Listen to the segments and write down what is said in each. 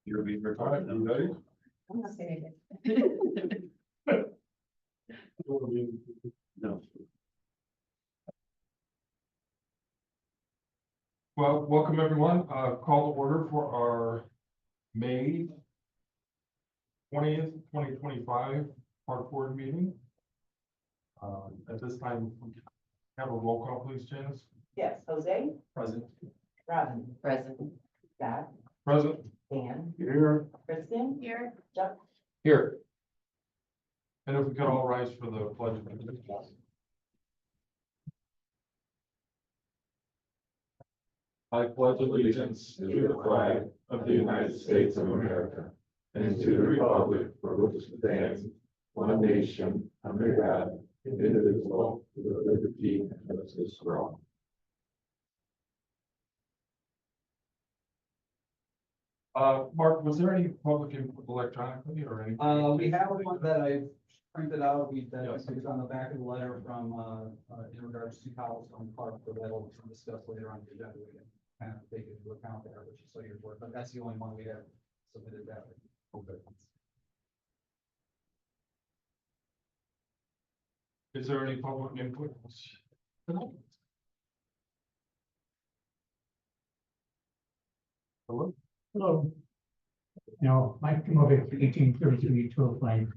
You're being recorded, you ready? I'm not saying it. No. Well, welcome everyone. Call to order for our May 20th, 2025 park board meeting. At this time, have a roll call, please, Janice. Yes, Jose, Present. Robin, Present. Scott, Present. Dan, Here. Kristen. Here. Chuck. Here. And if we could all rise for the pledge of allegiance. I pledge allegiance to the flag of the United States of America and to the republic for which it stands, one nation, under God, indivisible, with liberty and justice for all. Mark, was there any public input electronically or any? We have one that I printed out, Yes. it's on the back of the letter from, in regards to Cobblestone Park, but that'll be discussed later on the agenda. We can kind of take into account there, which is so your work, but that's the only one we have submitted that. Okay. Is there any public input? Hello? Hello. No, Mike Timovic, 1833 Tulip Lane.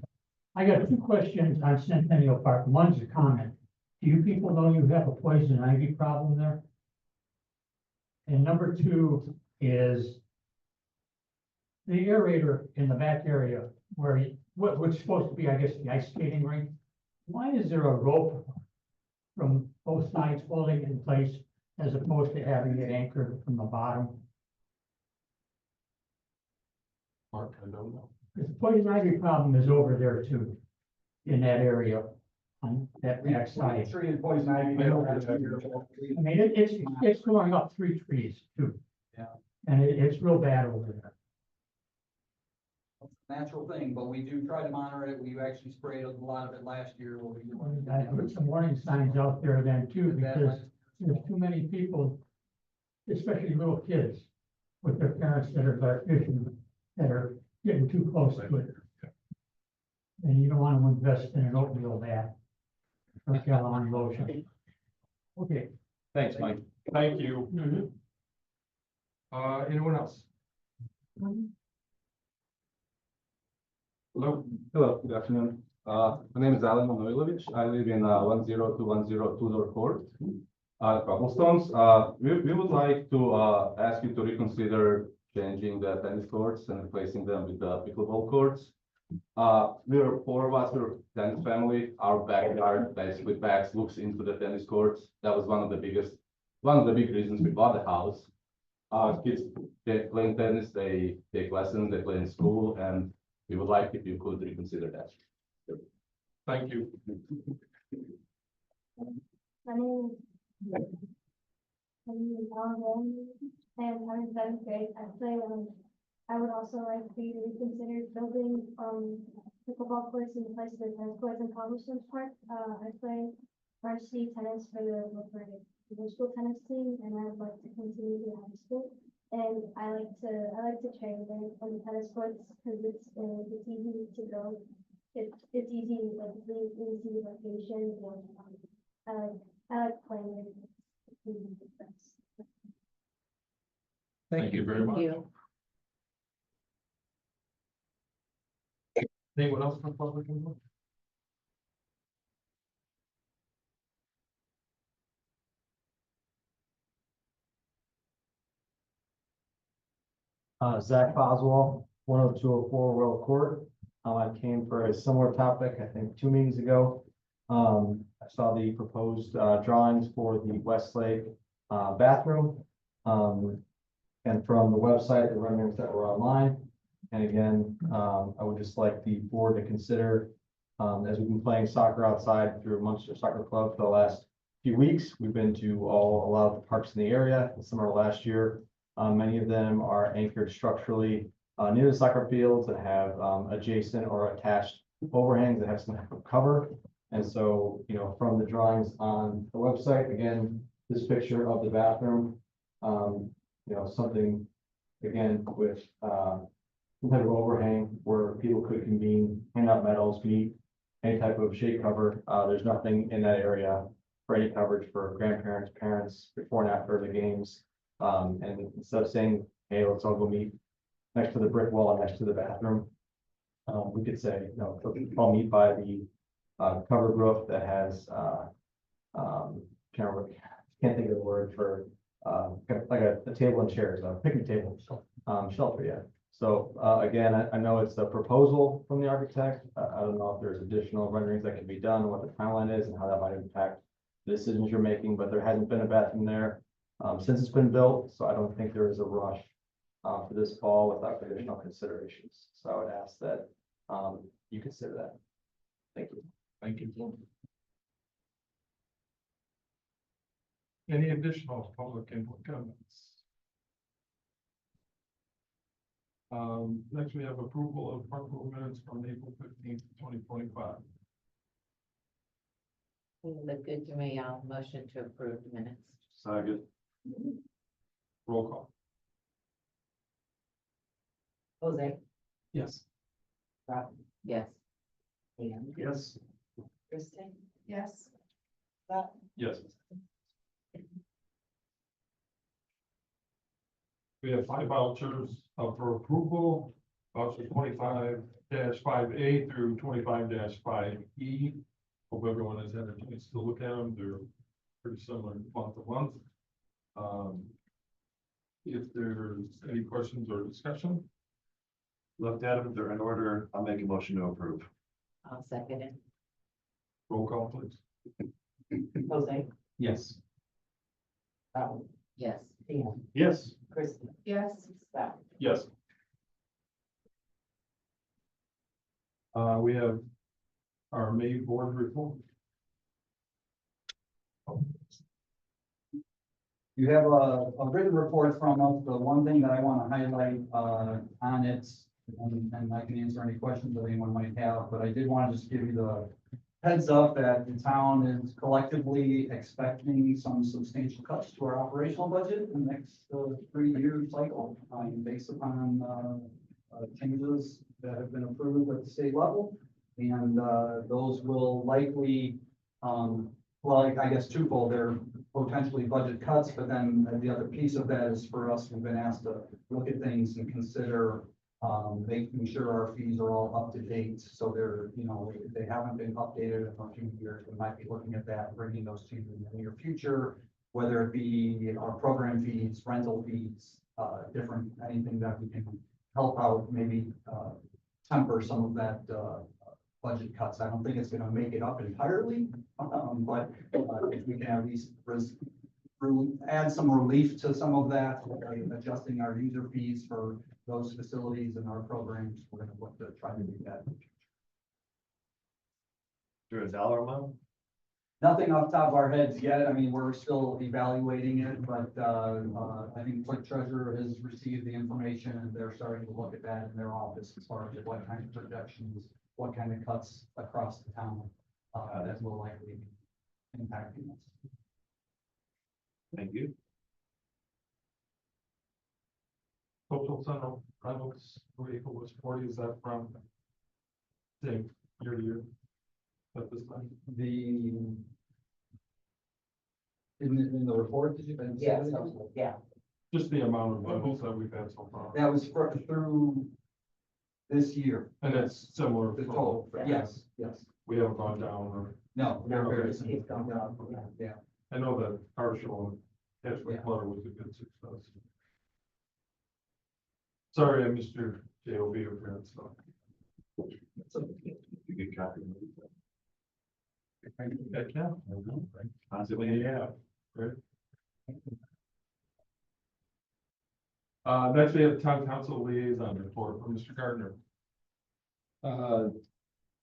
I got two questions on Centennial Park. One's a comment. Do you people know you have a poison ivy problem there? And number two is the aerator in the back area where what's supposed to be, I guess, the ice skating rink. Why is there a rope from both sides holding it in place as opposed to having it anchored from the bottom? Mark, I don't know. The poison ivy problem is over there too, in that area, on that back side. Tree and poison ivy. I know. I mean, it's going up 3 trees too. Yeah. And it's real bad over there. Natural thing, but we do try to monitor it. We actually sprayed a lot of it last year. I put some warning signs out there then too, because there's too many people, especially little kids, with their parents that are there fishing, that are getting too close to it. And you don't want to invest in an oatmeal bath or gallon lotion. Okay. Thanks, Mike. Thank you. Anyone else? Hello? Hello, good afternoon. My name is Alan Manojlovic. I live in 10210 Tudor Court, Cobblestones. We would like to ask you to reconsider changing the tennis courts and replacing them with the pickleball courts. We're 4 of us, we're a tennis family. Our backyard basically looks into the tennis courts. That was one of the big reasons we bought the house. Our kids, they play tennis, they take lessons, they play in school, and we would like if you could reconsider that. Thank you. My name is Alan. I am in 7th grade. I would also like for you to reconsider building pickleball courts in place of the tennis courts in Cobblestone Park. I play varsity tennis for the middle school tennis team, and I would like to continue to high school. And I like to train there on the tennis courts because it's easy to go. It's easy, like it's really easy location. And I like playing it. Thank you very much. You. Anyone else from public input? Zach Boswell, 10204 Royal Court. I came for a similar topic, I think 2 meetings ago. I saw the proposed drawings for the Westlake bathroom. And from the website, the renderings that were online. And again, I would just like the board to consider, as we've been playing soccer outside through Munster Soccer Club for the last few weeks, we've been to a lot of the parks in the area, summer last year. Many of them are anchored structurally near the soccer fields that have adjacent or attached overhangs that have some type of cover. And so, you know, from the drawings on the website, again, this picture of the bathroom, you know, something again with some type of overhang where people could convene, hand out medals, meet, any type of shade cover. There's nothing in that area for any coverage for grandparents, parents, before and after the games. And instead of saying, hey, let's all go meet next to the brick wall, next to the bathroom, we could say, no, I'll meet by the covered roof that has, can't think of the word for, like a table and chairs, a picnic table, shelter, yeah. So, again, I know it's a proposal from the architect. I don't know if there's additional renderings that can be done, and what the timeline is and how that might impact the decisions you're making, but there hasn't been a bathroom there, since it's been built, so I don't think there is a rush for this fall without additional considerations. So I would ask that, you consider that. Thank you. Thank you. Any additional public input comments? Next we have approval of partial minutes from April 15th, 2025. Look good to me. I'll motion to approve the minutes. Second. Roll call. Jose, Yes. Robin, Yes. Dan, Yes. Kristen. Yes. Scott. Yes. We have 5 vouchers for approval, voucher 25-5A through 25-5E. Hope everyone has had a chance to look at them. They're pretty similar month to month. If there's any questions or discussion. Looked at them, they're in order. I'll make a motion to approve. I'll second it. Roll call, please. Jose, Yes. Robin. Yes. Dan, Yes. Kristen. Yes. Scott. Yes. We have our May board report. You have a written report from us. The one thing that I want to highlight on it, and I can answer any questions that anyone might have, but I did want to just give you the heads up that the town is collectively expecting some substantial cuts to our operational budget in the next 3-year cycle, based upon changes that have been approved at the state level. And those will likely, well, I guess twofold, they're potentially budget cuts, but then the other piece of that is for us, we've been asked to look at things and consider making sure our fees are all up to date. So they're, you know, if they haven't been updated in a few years, we might be looking at that, bringing those to you in the near future, whether it be our program fees, rental fees, different, anything that we can help out, maybe temper some of that budget cuts. I don't think it's gonna make it up entirely, but if we can at least add some relief to some of that, adjusting our user fees for those facilities and our programs, we're gonna look to try to do that. Through a dollar amount? Nothing off the top of our heads yet. I mean, we're still evaluating it, but I think Clerk Treasurer has received the information and they're starting to look at that in their office as far as what kind of projections, what kind of cuts across the town that will likely be impacting us. Thank you. Total Central Reynolds vehicle was 40, is that from same year to year? At this time? In the report, did you? Yes, yeah. Just the amount of levels that we've had so far. That was through this year. And it's similar. The total, yes, yes. We haven't gone down or, No, they're very It's similar. gone down, Yeah. I know that partial Ashway Yeah. Clutter was a good success. Sorry, I missed your JOB appearance, so. You get copy. Heck, yeah. Possibly, Yeah, right. Next we have town council liaison report from Mr. Gardner.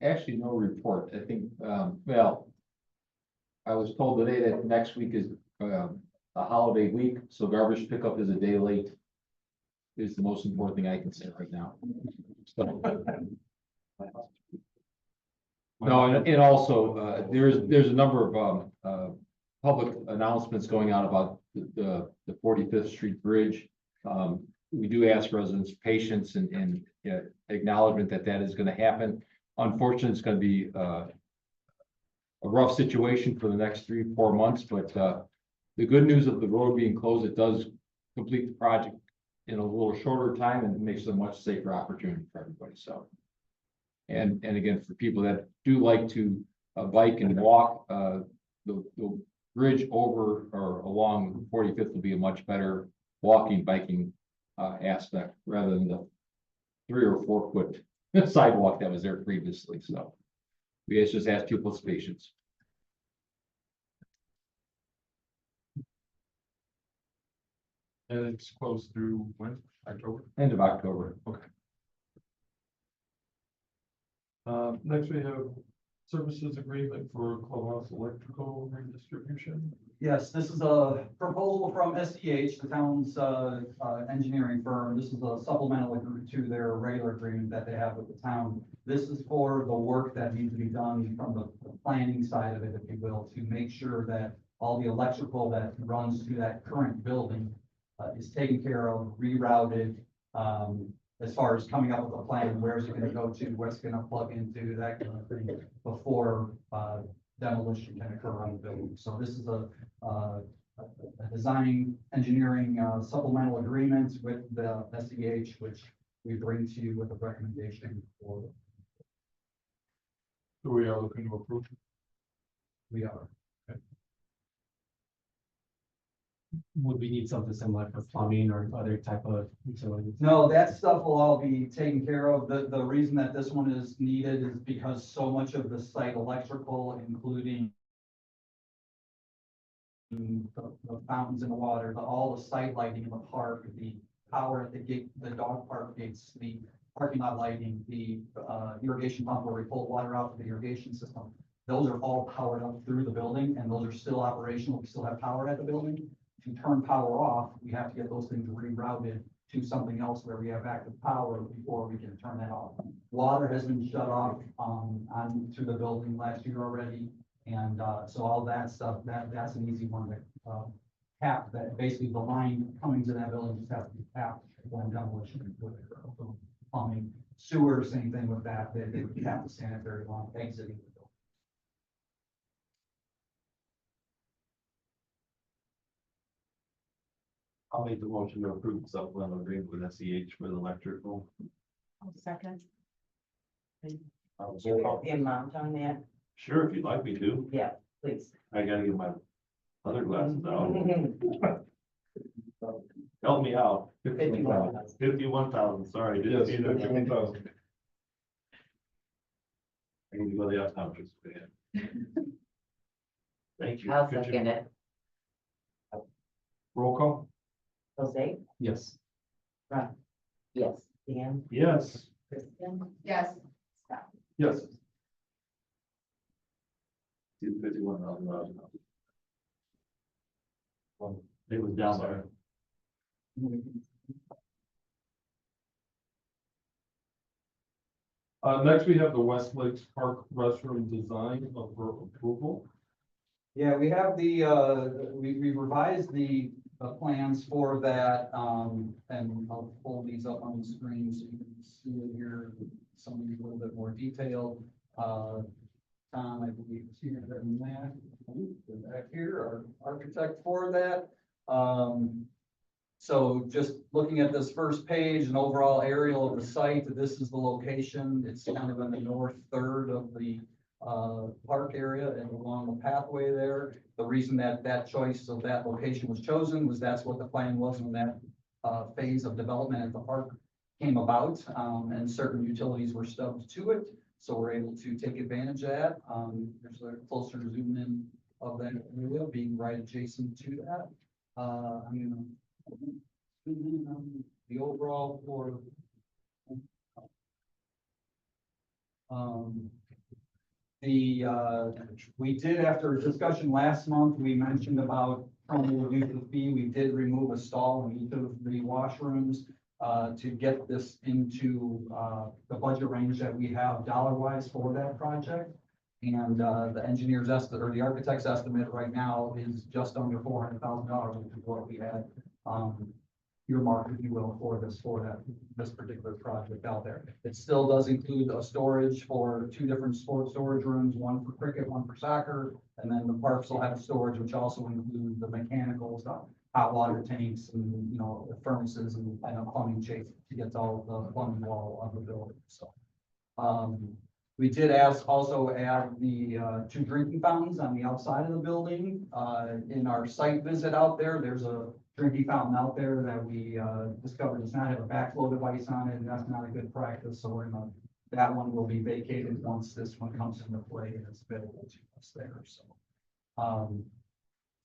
Actually, no report. I think, well, I was told today that next week is, a holiday week, so garbage pickup is a day late. Is the most important thing I can say right now. So, no, and also, there's a number of, public announcements going out about the 45th Street Bridge. we do ask residents patience and acknowledgement that that is gonna happen. Unfortunately, it's gonna be, a rough situation for the next 3-4 months, but, the good news of the road being closed, it does complete the project in a little shorter time and makes it a much safer opportunity for everybody, so. And again, for people that do like to, bike and walk, the bridge over or along 45th will be a much better walking, biking, aspect rather than the 3 or 4 foot sidewalk that was there previously, so. We just ask people's patience. And it's closed through when? October? End of October. Okay. Next we have services agreement for Clubhouse Electrical Redistribution. Yes, this is a proposal from SEH, the town's engineering firm. This is a supplemental to their regular agreement that they have with the town. This is for the work that needs to be done from the planning side of it, if you will, to make sure that all the electrical that runs to that current building is taken care of, rerouted, as far as coming up with a plan, where's it gonna go to, what's gonna plug into, that kind of thing, before demolition can occur on the building. So this is a design engineering supplemental agreement with the SEH, which we bring to you with a recommendation for. So we are looking to approve. We are. Would we need something similar for plumbing or other type of utilities? No, that stuff will all be taken care of. The reason that this one is needed is because so much of the site electrical, including the fountains in the water, all the site lighting in the park, the power at the gate, the dog park gates, the parking lot lighting, the irrigation pump where we pull water out of the irrigation system. Those are all powered up through the building and those are still operational. We still have power at the building. To turn power off, we have to get those things rerouted to something else where we have active power before we can turn that off. Water has been shut off on to the building last year already. And so all that stuff, that's an easy one to tap, that basically the line coming to that building just has to be tapped when demolition would occur. So plumbing, sewer, same thing with that, they would tap the sanitary line exiting the building. I'll make the motion to approve the supplemental agreement with SEH for the electrical. Second. Roll Should we call. have the amount on that? Sure, if you'd like me to. Yeah, please. I gotta get my other glasses out. Help me out. 51,000, sorry. didn't see that. 51,000. I need to go to the optometrist. Man. Thank you. I'll Good second it. Roll call? Jose? Yes. Ron? Yes. Dan? Yes. Kristen? Yes. Scott? Yes. $51,000. It was down there. Next we have the West Lakes Park restroom design for approval. Yeah, we have we revised the plans for that, and I'll pull these up on the screen so you can see it here. Some of these a little bit more detailed. Tom, I believe is here, and that, back here, our architect for that. So just looking at this first page, an overall aerial of the site, this is the location. It's kind of in the north third of the park area and along the pathway there. The reason that that choice of that location was chosen was that's what the plan was when that phase of development at the park came about, and certain utilities were stubbed to it. So we're able to take advantage of that. There's a closer zoom in of that area being right adjacent to that. I'm gonna zoom in on the overall for we did, after a discussion last month, we mentioned about promo use of fee. We did remove a stall in each of the washrooms to get this into the budget range that we have dollar-wise for that project. And the engineer's estimate, or the architect's estimate right now is just under $400,000, which is what we had earmarked, if you will, for this particular project out there. It still does include a storage for 2 different storage rooms, one for cricket, one for soccer. And then the parks will have storage, which also include the mechanical stuff, hot water tanks and, you know, the furnaces and a plumbing chafe to get to all the plumbing wall of the building, so. We did also add the 2 drinking fountains on the outside of the building. In our site visit out there, there's a drinking fountain out there that we discovered does not have a backflow device on it, and that's not a good practice, so that one will be vacated once this one comes into play and it's available to us there, so.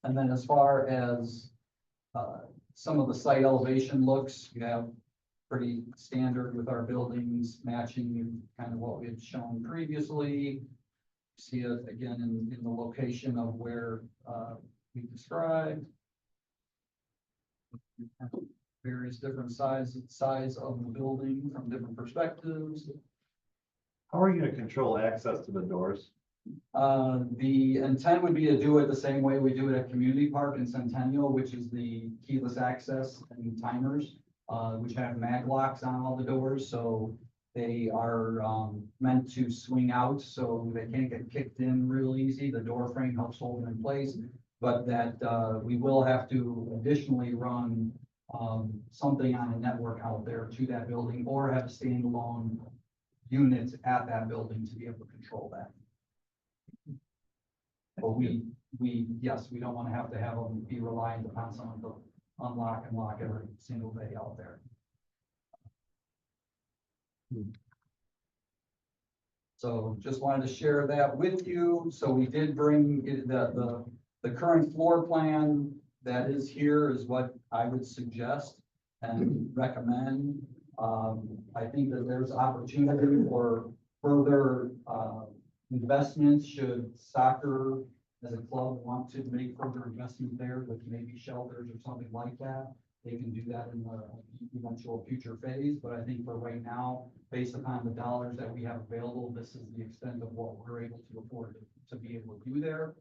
And then as far as some of the site elevation looks, you have pretty standard with our buildings, matching kind of what we had shown previously. See it again in the location of where we described. Various different size of the building from different perspectives. How are you gonna control access to the doors? The intent would be to do it the same way we do it at Community Park in Centennial, which is the keyless access and timers, which have mag locks on all the doors, so they are meant to swing out, so they can't get kicked in real easy. The door frame helps hold them in place, but that we will have to additionally run something on a network out there to that building, or have a standalone unit at that building to be able to control that. But yes, we don't want to have them be reliant upon someone to unlock and lock every single day out there. So just wanted to share that with you. So we did bring the current floor plan that is here is what I would suggest and recommend. I think that there's opportunity for further investments should soccer as a club want to make further investment there with maybe shelters or something like that. They can do that in the eventual future phase, but I think for right now, based upon the dollars that we have available, this is the extent of what we're able to afford to be able to do there.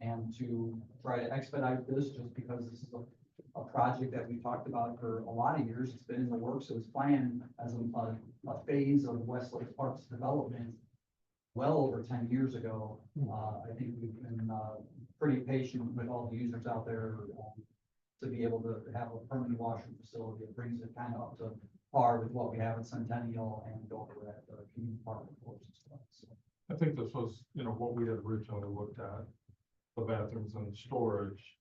And to try to expedite this, just because this is a project that we talked about for a lot of years. It's been in the works. It was planned as a phase of Westlake Park's development well over 10 years ago. I think we've been pretty patient with all the users out there to be able to have a permanent washroom facility. It brings it kind of up to par with what we have at Centennial and over at the Community Park, of course, as well. So. I think this was, what we had originally looked at, the bathrooms and the storage.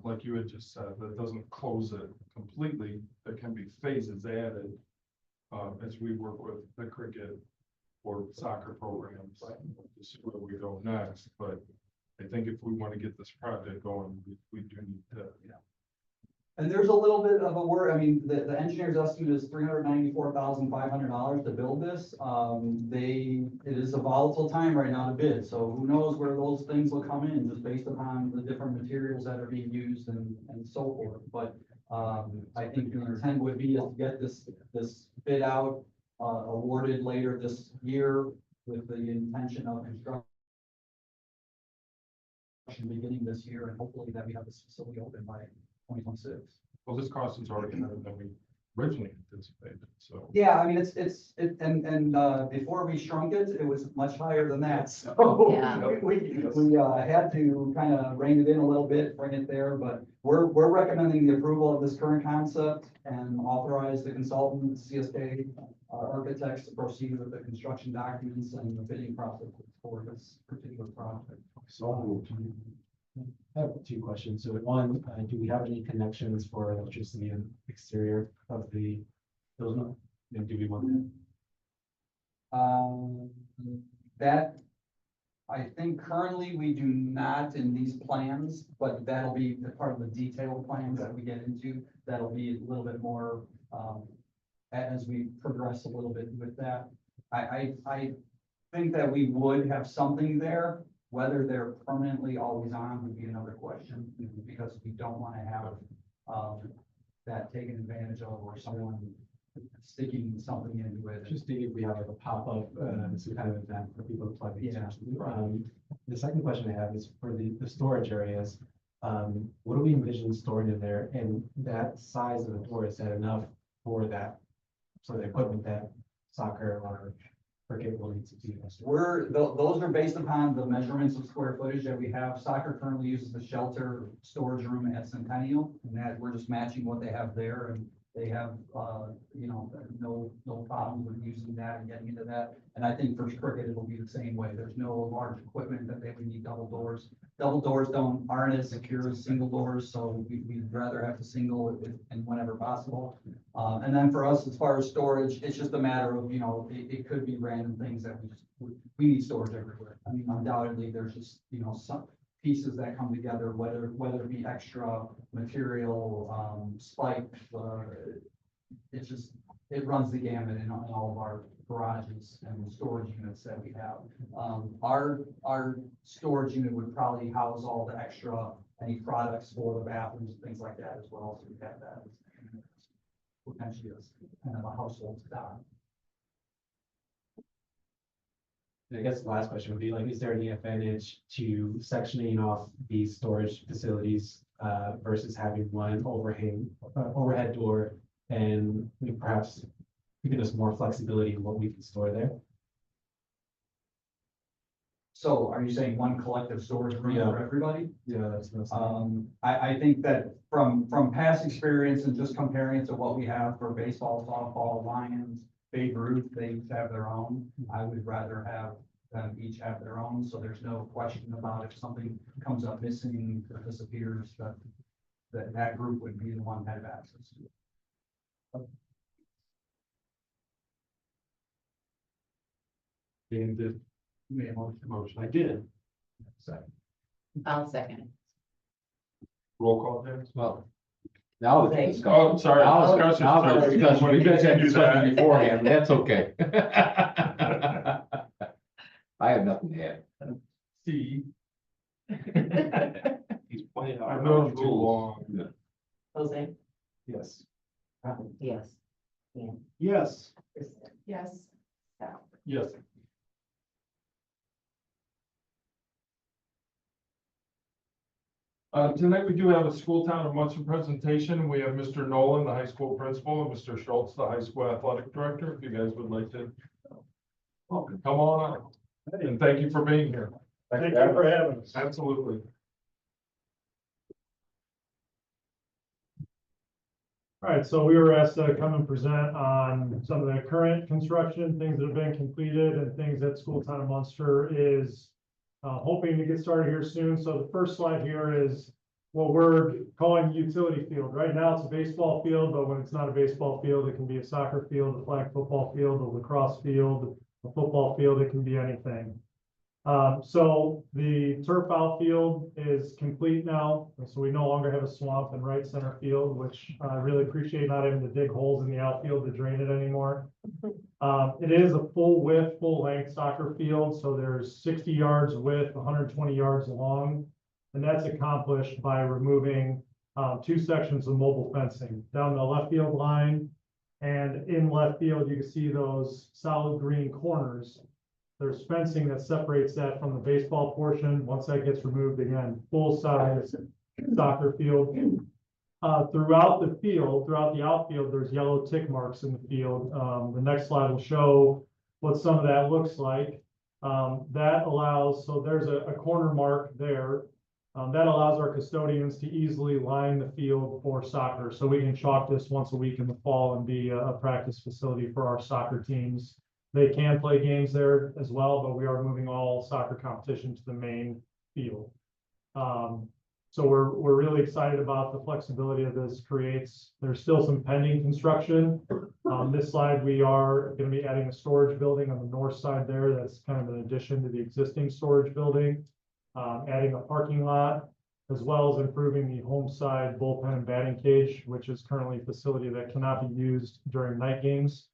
Like you had just said, that doesn't close it completely. There can be phases added as we work with the cricket or soccer programs to see where we go next. But I think if we want to get this project going, we do need to. Yeah. And there's a little bit of a worry. I mean, the engineer's estimate is $394,500 to build this. It is a volatile time right now to bid, so who knows where those things will come in, just based upon the different materials that are being used and so forth. But I think the intent would be to get this bid out, awarded later this year, with the intention of construction beginning this year, and hopefully that we have this facility open by 2026. Well, this cost is already higher than we originally anticipated, so. Yeah, I mean, and before we shrunk it, it was much higher than that, so. Yeah. We had to kind of rein it in a little bit, bring it there, but we're recommending the approval of this current concept and authorize the consultant, CSK architects, to proceed with the construction documents and the bidding process for this particular project. So I have 2 questions. So one, do we have any connections for electricity and exterior of the building? And do we want that? That, I think currently we do not in these plans, but that'll be the part of the detailed plans that we get into. That'll be a little bit more, as we progress a little bit with that. I think that we would have something there. Whether they're permanently always on would be another question, because we don't want to have that taken advantage of, or someone sticking something into it. Just thinking if we have like a pop-up, some kind of event for people to plug into. Yeah. The second question I have is for the storage areas. What do we envision storing in there? And that size of the door, is that enough for that? For the equipment that soccer or cricket will need to do? Those are based upon the measurements of square footage that we have. Soccer currently uses the shelter storage room at Centennial, and that we're just matching what they have there, and they have, no problems with using that and getting into that. And I think for cricket, it'll be the same way. There's no large equipment that they would need double doors. Double doors aren't as secure as single doors, so we'd rather have the single and whenever possible. And then for us, as far as storage, it's just a matter of, it could be random things that we need storage everywhere. I mean, undoubtedly, there's just, some pieces that come together, whether it be extra material, spikes, it runs the gamut in all of our garages and storage units that we have. Our storage unit would probably house all the extra, any products for the bathrooms, things like that as well, so we have that. Potentially as kind of a household stock. I guess the last question would be like, is there any advantage to sectioning off these storage facilities versus having one overhead door and perhaps giving us more flexibility in what we can store there? So are you saying one collective storage room Yeah. for everybody? Yeah, that's. I think that from past experience and just comparing it to what we have for baseball, softball, Lions, Babe Ruth, they each have their own. I would rather have them each have their own, so there's no question about if something comes up missing or disappears, that group would be the one that have access to it. Being the You made a motion. motion. I did. Second. I'll second it. Roll call, James. Well, now it's Okay. discussion. Oh, sorry. Now Discussion. now it's discussion. You guys had Do discussion that. beforehand, that's okay. I have nothing to add. C. He's playing I've our known him too rules. long. Jose? Yes. Yes. Dan? Yes. Kristen? Yes. Sal? Yes. Tonight we do have a school town of Munson presentation. We have Mr. Nolan, the high school principal, and Mr. Schultz, the high school athletic director. If you guys would like to come on up. And thank you for being here. Thank you for having us. Absolutely. All right, so we were asked to come and present on some of the current construction, things that have been completed and things that School Town of Munster is hoping to get started here soon. So the first slide here is what we're calling utility field. Right now it's a baseball field, but when it's not a baseball field, it can be a soccer field, a flag football field, a lacrosse field, a football field, it can be anything. So the turf outfield is complete now, so we no longer have a swamp in right center field, which I really appreciate not having to dig holes in the outfield to drain it anymore. It is a full width, full length soccer field, so there's 60 yards width, 120 yards long, and that's accomplished by removing 2 sections of mobile fencing down the left field line, and in left field you can see those solid green corners. There's fencing that separates that from the baseball portion. Once that gets removed, again, full size soccer field. Throughout the field, throughout the outfield, there's yellow tick marks in the field. The next slide will show what some of that looks like. That allows, so there's a corner mark there. That allows our custodians to easily line the field for soccer. So we can chalk this once a week in the fall and be a practice facility for our soccer teams. They can play games there as well, but we are moving all soccer competition to the main field. So we're really excited about the flexibility of this creates. There's still some pending construction. This slide, we are going to be adding a storage building on the north side there. That's kind of an addition to the existing storage building. Adding a parking lot, as well as improving the home side bullpen and batting cage, which is currently a facility that cannot be used during night games.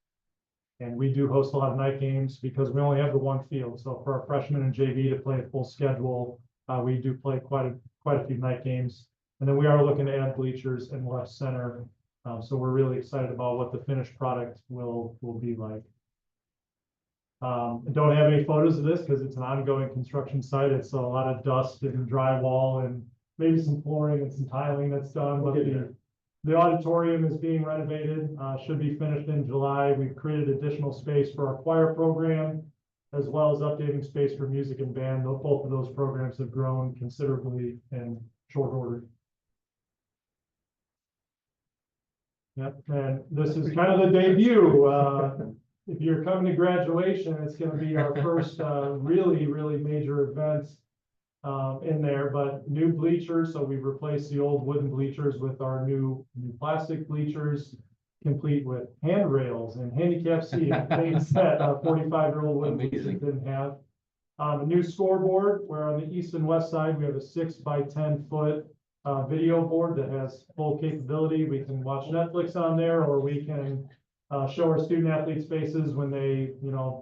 And we do host a lot of night games because we only have the one field. So for our freshmen and JV to play a full schedule, we do play quite a few night games. And then we are looking to add bleachers in left center. So we're really excited about what the finished product will be like. I don't have any photos of this because it's an ongoing construction site. It's a lot of dust and drywall and maybe some flooring and some tiling that's done, but the auditorium is being renovated, should be finished in July. We've created additional space for our choir program, as well as updating space for music and band. Both of those programs have grown considerably in short order. Yep, and this is kind of the debut. If you're coming to graduation, it's gonna be our first, really major event in there, but new bleachers. So we've replaced the old wooden bleachers with our new plastic bleachers, complete with handrails and handicap seating, things that 45-year-old wooden bleachers didn't have. A new scoreboard, where on the east and west side, we have a 6 by 10 foot video board that has full capability. We can watch Netflix on there, or we can show our student athletes' faces when they,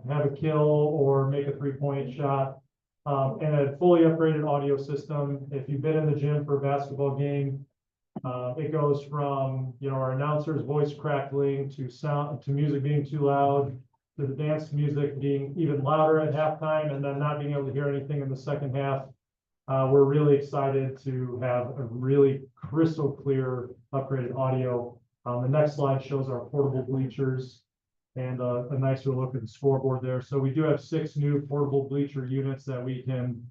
have a kill or make a 3-point shot. And a fully upgraded audio system. If you've been in the gym for a basketball game, it goes from, our announcer's voice crackling to music being too loud, to the dance music being even louder at halftime, and then not being able to hear anything in the second half. We're really excited to have a really crystal clear upgraded audio. The next slide shows our portable bleachers and a nicer look at the scoreboard there. So we do have 6 new portable bleacher units that we can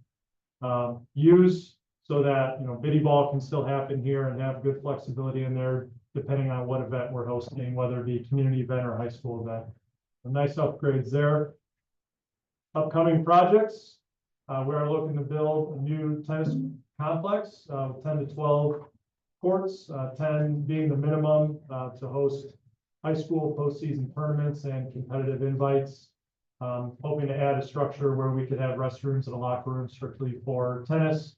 use so that, biddy ball can still happen here and have good flexibility in there, depending on what event we're hosting, whether it be a community event or high school event. Nice upgrades there. Upcoming projects, we are looking to build a new tennis complex, 10 to 12 courts, 10 being the minimum to host high school postseason tournaments and competitive invites. Hoping to add a structure where we could have restrooms and a locker room strictly for tennis.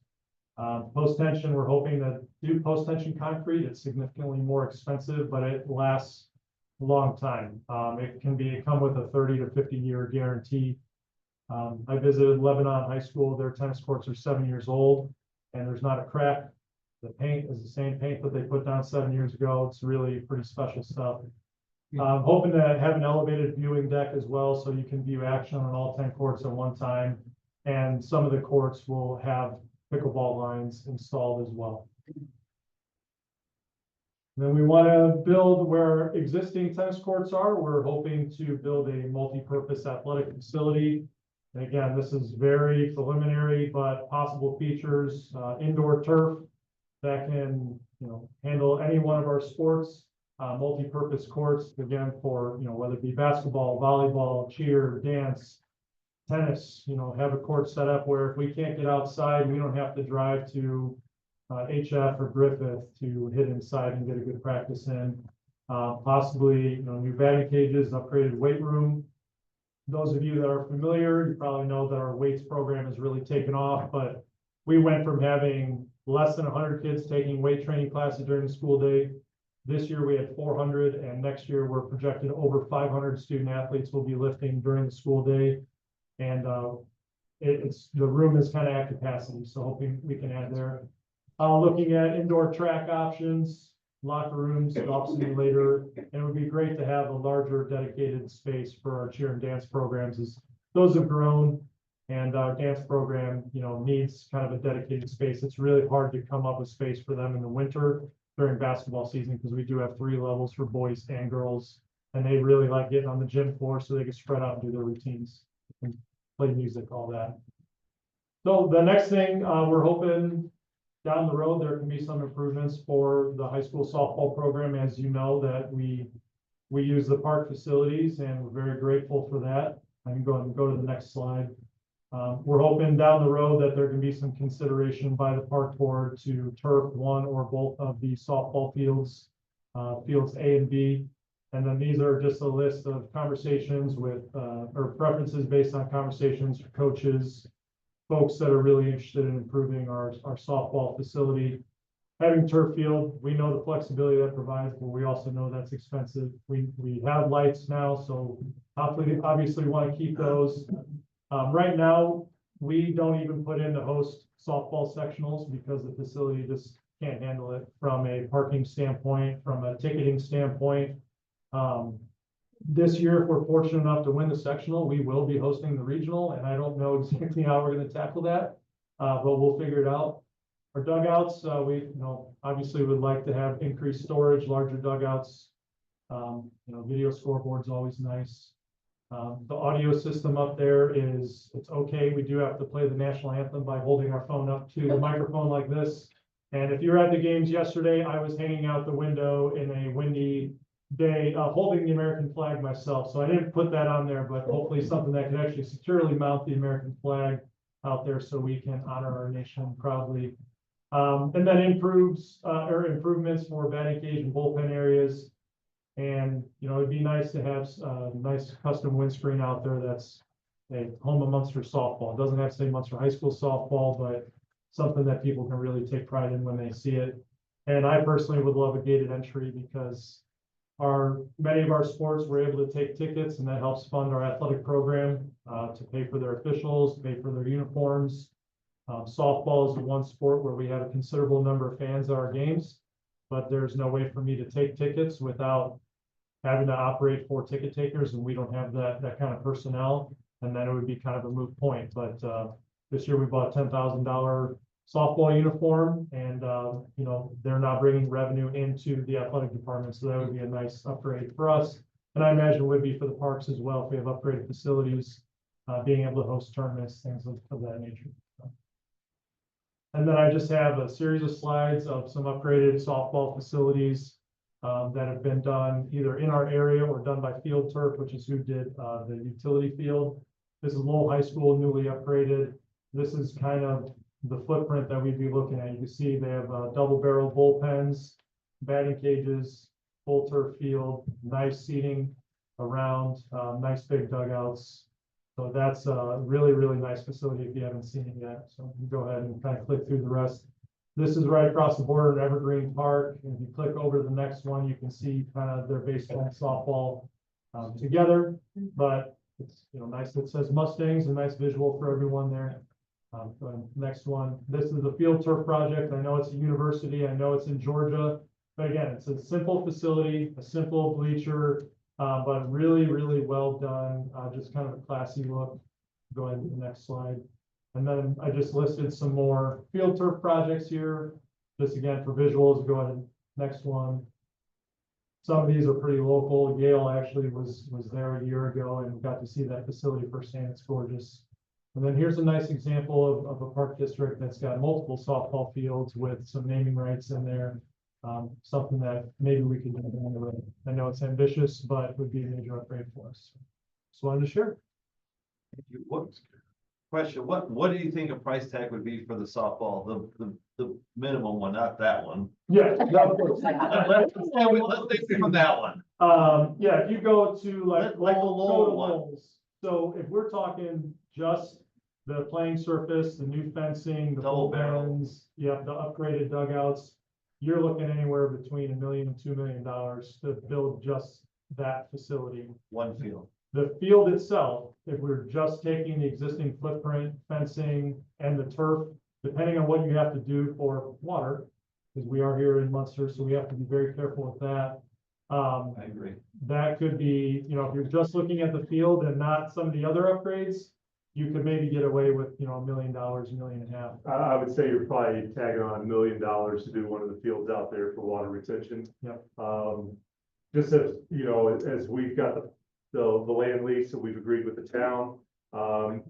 Post tension, we're hoping to do post tension concrete. It's significantly more expensive, but it lasts a long time. It can come with a 30 to 50 year guarantee. I visited Lebanon High School. Their tennis courts are 7 years old and there's not a crack. The paint is the same paint that they put down 7 years ago. It's really pretty special stuff. Hoping to have an elevated viewing deck as well, so you can view action on all 10 courts at one time. And some of the courts will have pickleball lines installed as well. Then we want to build where existing tennis courts are. We're hoping to build a multi-purpose athletic facility. And again, this is very preliminary, but possible features, indoor turf that can, handle any one of our sports. Multi-purpose courts, again, for, whether it be basketball, volleyball, cheer, dance, tennis, have a court set up where if we can't get outside, we don't have to drive to HF or Griffith to hit inside and get a good practice in. Possibly, new batting cages, upgraded weight room. Those of you that are familiar, you probably know that our weights program has really taken off, but we went from having less than 100 kids taking weight training classes during the school day. This year we had 400, and next year we're projected over 500 student athletes will be lifting during the school day. And the room is kind of at capacity, so hoping we can add there. Looking at indoor track options, locker rooms, golf simulator, and it would be great to have a larger dedicated space for our cheer and dance programs, as those have grown. And our dance program, needs kind of a dedicated space. It's really hard to come up with space for them in the winter during basketball season, because we do have 3 levels for boys and girls, and they really like getting on the gym floor so they can spread out and do their routines and play music, all that. So the next thing, we're hoping down the road, there can be some improvements for the high school softball program. As you know, that we use the park facilities, and we're very grateful for that. I can go ahead and go to the next slide. We're hoping down the road that there can be some consideration by the park board to turf one or both of the softball fields, fields A and B. And then these are just a list of conversations with, or preferences based on conversations with coaches, folks that are really interested in improving our softball facility. Having turf field, we know the flexibility that provides, but we also know that's expensive. We have lights now, so obviously want to keep those. Right now, we don't even put in the host softball sectionals because the facility just can't handle it from a parking standpoint, from a ticketing standpoint. This year, if we're fortunate enough to win the sectional, we will be hosting the regional, and I don't know exactly how we're going to tackle that, but we'll figure it out. Our dugouts, we, obviously would like to have increased storage, larger dugouts. Video scoreboard's always nice. The audio system up there it's okay. We do have to play the national anthem by holding our phone up to the microphone like this. And if you were at the games yesterday, I was hanging out the window in a windy day, holding the American flag myself. So I didn't put that on there, but hopefully something that can actually securely mount the American flag out there so we can honor our nation proudly. And then improvements for batting cage and bullpen areas. And, it'd be nice to have a nice custom windscreen out there that's a home of Munster softball. It doesn't have to say Munster High School softball, but something that people can really take pride in when they see it. And I personally would love a gated entry because many of our sports were able to take tickets, and that helps fund our athletic program to pay for their officials, pay for their uniforms. Softball is the one sport where we have a considerable number of fans at our games, but there's no way for me to take tickets without having to operate for ticket takers, and we don't have that kind of personnel, and then it would be kind of a moot point. But this year we bought $10,000 softball uniform, and they're now bringing revenue into the athletic department, so that would be a nice upgrade for us. And I imagine it would be for the parks as well if we have upgraded facilities, being able to host tournaments, things of that nature. And then I just have a series of slides of some upgraded softball facilities that have been done either in our area or done by Field Turf, which is who did the utility field. This is Lowell High School, newly upgraded. This is kind of the footprint that we'd be looking at. You can see they have double barrel bullpens, batting cages, full turf field, nice seating around, nice big dugouts. So that's a really, really nice facility if you haven't seen it yet. So you can go ahead and kind of click through the rest. This is right across the border at Evergreen Park. And if you click over to the next one, you can see kind of their baseball and softball together. But it's nice. It says Mustangs, a nice visual for everyone there. Next one. This is the Field Turf project. I know it's a university. I know it's in Georgia. But again, it's a simple facility, a simple bleacher, but really, really well done. Just kind of a classy look. Go ahead to the next slide. And then I just listed some more Field Turf projects here. Just again for visuals. Go ahead. Next one. Some of these are pretty local. Yale actually was there a year ago and got to see that facility firsthand. It's gorgeous. And then here's a nice example of a park district that's got multiple softball fields with some naming rights in there. Something that maybe we could do down the road. I know it's ambitious, but would be a major upgrade for us. Just wanted to share. What do you think a price tag would be for the softball, the minimum one, not that one? Yeah. Let's take from that one. Yeah, if you go to Like the Lowell one. So if we're talking just the playing surface, the new fencing, the Double barrel. bullpens, the upgraded dugouts, you're looking anywhere between $1 million and $2 million to build just that facility. One field. The field itself, if we're just taking the existing footprint, fencing, and the turf, depending on what you have to do for water, because we are here in Munster, so we have to be very careful with that. I agree. That could be, if you're just looking at the field and not some of the other upgrades, you could maybe get away with, $1 million, $1.5 million. I would say you're probably tagging on $1 million to do one of the fields out there for water retention. Yep. Just as, as we've got the land lease and we've agreed with the town,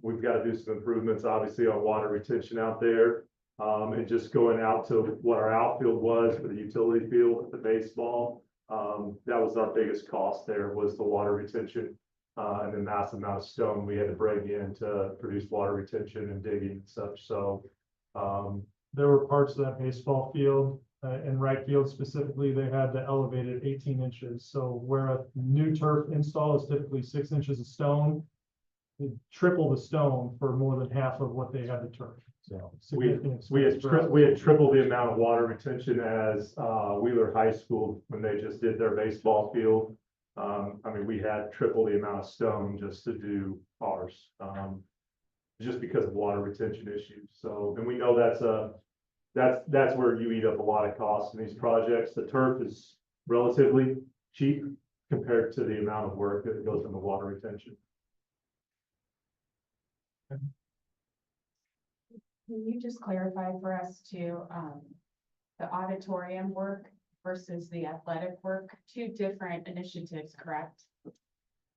we've got to do some improvements, obviously, on water retention out there. And just going out to what our outfield was for the utility field with the baseball. That was our biggest cost there, was the water retention. And the massive amount of stone we had to bring in to produce water retention and digging and such. So there were parts of that baseball field, in right field specifically, they had to elevate it 18 inches. So where a new turf install is typically 6 inches of stone, triple the stone for more than half of what they had to turf. So we had tripled the amount of water retention as Wheeler High School when they just did their baseball field. We had triple the amount of stone just to do ours, just because of water retention issues. So, and we know that's where you eat up a lot of costs in these projects. The turf is relatively cheap compared to the amount of work that goes into water retention. Can you just clarify for us too, the auditorium work versus the athletic work, two different initiatives, correct?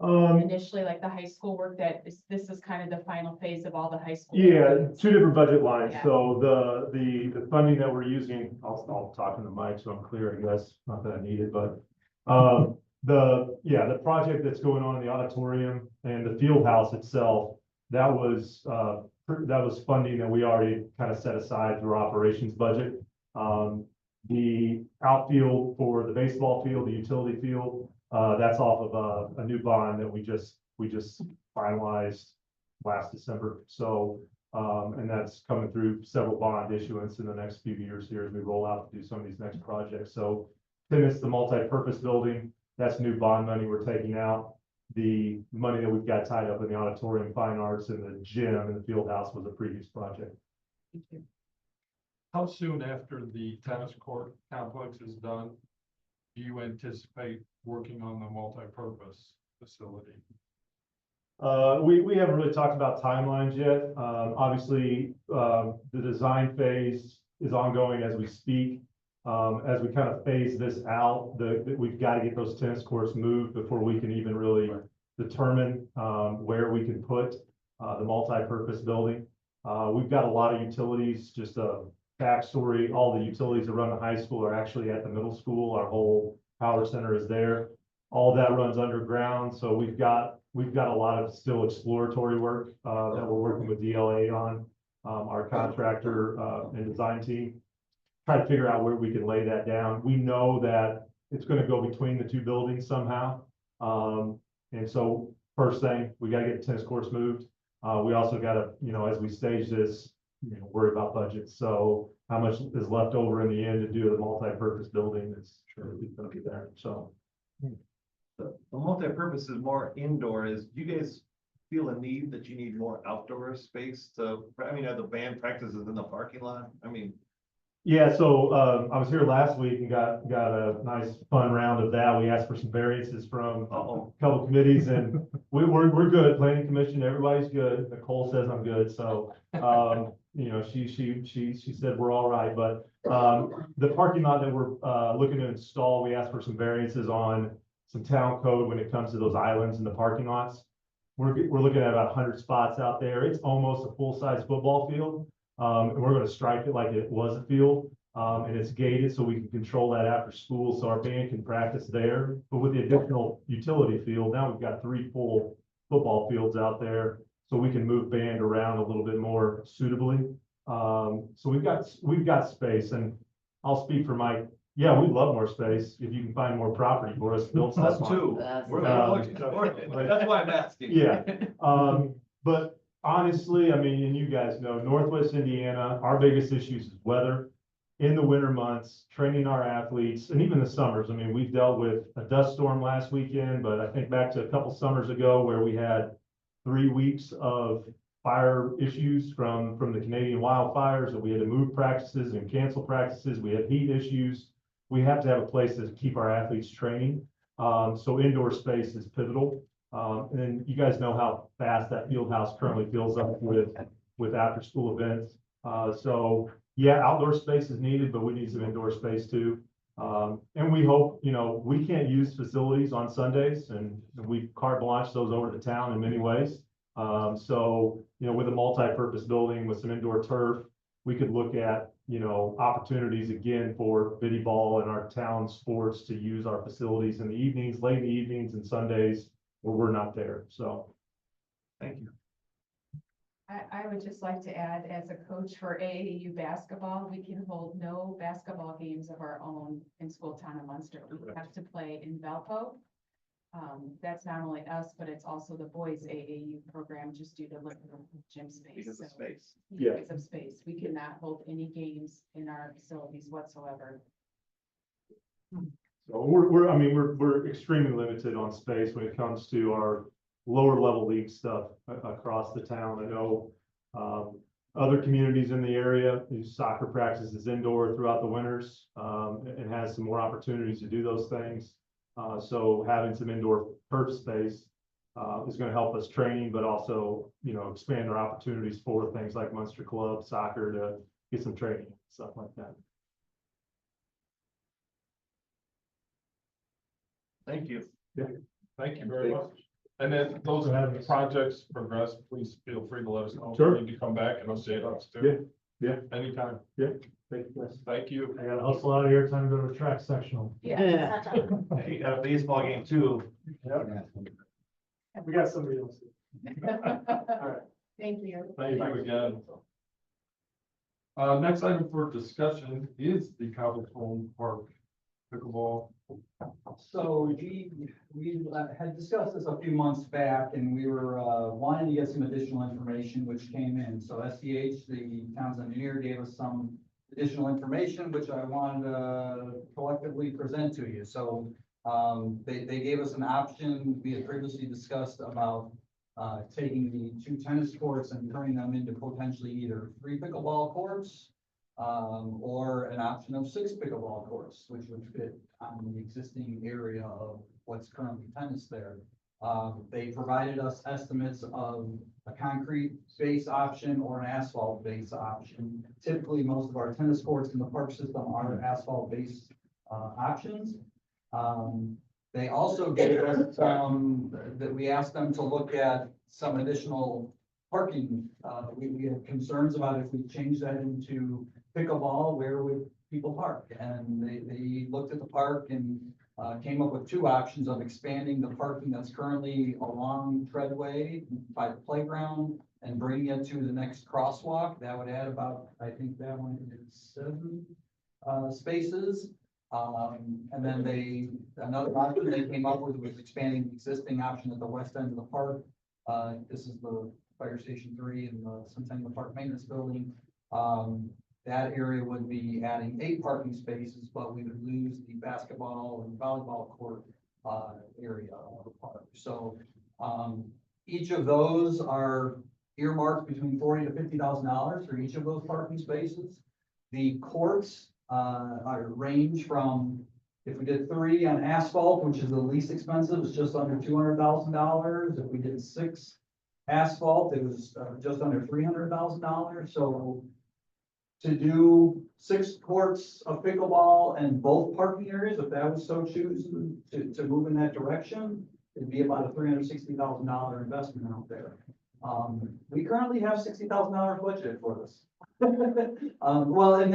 Initially, like the high school work this is kind of the final phase of all the high school. Yeah, two different budget lines. Yeah. So the funding that we're using, I'll talk in the mic so I'm clear, I guess, not that I need it, but the project that's going on in the auditorium and the field house itself, that was funding that we already kind of set aside through our operations budget. The outfield for the baseball field, the utility field, that's off of a new bond that we just finalized last December. So, and that's coming through several bond issuance in the next few years here as we roll out to do some of these next projects. So tennis, the multi-purpose building, that's new bond money we're taking out. The money that we've got tied up in the auditorium, fine arts, and the gym and the field house was a previous project. Thank you. How soon after the tennis court complex is done, do you anticipate working on the multi-purpose facility? We haven't really talked about timelines yet. Obviously, the design phase is ongoing as we speak. As we kind of phase this out, we've got to get those tennis courts moved before we can even really determine where we can put the multi-purpose building. We've got a lot of utilities, just a backstory, all the utilities that run the high school are actually at the middle school. Our whole power center is there. All that runs underground. So we've got a lot of still exploratory work that we're working with DLA on, our contractor and design team, try to figure out where we can lay that down. We know that it's going to go between the two buildings somehow. And so first thing, we got to get the tennis courts moved. We also got to, as we stage this, worry about budget. So how much is left over in the end to do the multi-purpose building is sure going to be there. So. The multi-purpose is more indoor. Do you guys feel a need that you need more outdoor space are the band practices in the parking lot? Yeah, so I was here last week and got a nice fun round of that. We asked for some variances from a couple committees, and we're good. Planning commission, everybody's good. Nicole says I'm good, so she said we're all right. But the parking lot that we're looking to install, we asked for some variances on some town code when it comes to those islands in the parking lots. We're looking at about 100 spots out there. It's almost a full-size football field. And we're going to strike it like it was a field, and it's gated so we can control that after school so our band can practice there. But with the additional utility field, now we've got 3 full football fields out there so we can move band around a little bit more suitably. So we've got space, and I'll speak for Mike. Yeah, we'd love more space if you can find more property for us. Build Us stuff on. too. We're looking for it. That's why I'm asking. Yeah, but honestly, and you guys know, Northwest Indiana, our biggest issues is weather. In the winter months, training our athletes, and even the summers. We've dealt with a dust storm last weekend, but I think back to a couple summers ago where we had 3 weeks of fire issues from the Canadian wildfires, that we had to move practices and cancel practices. We have heat issues. We have to have a place to keep our athletes training. So indoor space is pivotal. And then you guys know how fast that field house currently fills up with after school events. So yeah, outdoor space is needed, but we need some indoor space too. And we hope, we can't use facilities on Sundays, and we carte blanche those over to town in many ways. So, with a multi-purpose building with some indoor turf, we could look at, opportunities again for biddy ball and our town sports to use our facilities in the evenings, late in the evenings and Sundays where we're not there. So, thank you. I would just like to add, as a coach for AAU basketball, we can hold no basketball games of our own in school town of Munster. We have to play in Valpo. That's not only us, but it's also the boys AAU program, just due to limited gym space. Because of space. Yeah. Because of space. We cannot hold any games in our facilities whatsoever. So we're extremely limited on space when it comes to our lower level league stuff across the town. I know other communities in the area use soccer practices indoor throughout the winters, and has some more opportunities to do those things. So having some indoor turf space is gonna help us training, but also, expand our opportunities for things like Munster Club, soccer to get some training, stuff like that. Thank you. Thank you very much. And then those projects progress, please feel free to let us know. Sure. You need to come back and update us too. Yeah. Anytime. Thank you. Thank you. I gotta hustle out of here, time to go to the track sectional. Yeah. You got a baseball game too. We got somebody else. Thank you. Thank you again. Next item for discussion is the Cobblestone Park pickleball. So we had discussed this a few months back and we were wanting to get some additional information which came in. So SDH, the town's engineer, gave us some additional information which I wanted to collectively present to you. So they gave us an option. We had previously discussed about taking the 2 tennis courts and turning them into potentially either 3 pickleball courts or an option of 6 pickleball courts, which would fit on the existing area of what's currently tennis there. They provided us estimates of a concrete base option or an asphalt base option. Typically, most of our tennis courts in the park system are asphalt based options. They also gave us that we asked them to look at some additional parking. We had concerns about if we change that into pickleball, where would people park? And they looked at the park and came up with 2 options of expanding the parking that's currently along Treadway by the playground and bringing it to the next crosswalk. That would add about, I think that one is 7 spaces. And then another option they came up with was expanding the existing option at the west end of the park. This is the Fire Station 3 and the Centennial Park Maintenance Building. That area would be adding 8 parking spaces, but we would lose the basketball and volleyball court area of the park. So each of those are earmarked between $40,000 to $50,000 for each of those parking spaces. The courts are range from, if we did 3 on asphalt, which is the least expensive, it's just under $200,000. If we did 6 asphalt, it was just under $300,000. So to do 6 courts of pickleball and both parking areas, if that was so chosen to move in that direction, it'd be about a $360,000 investment out there. We currently have $60,000 budgeted for this. Well, and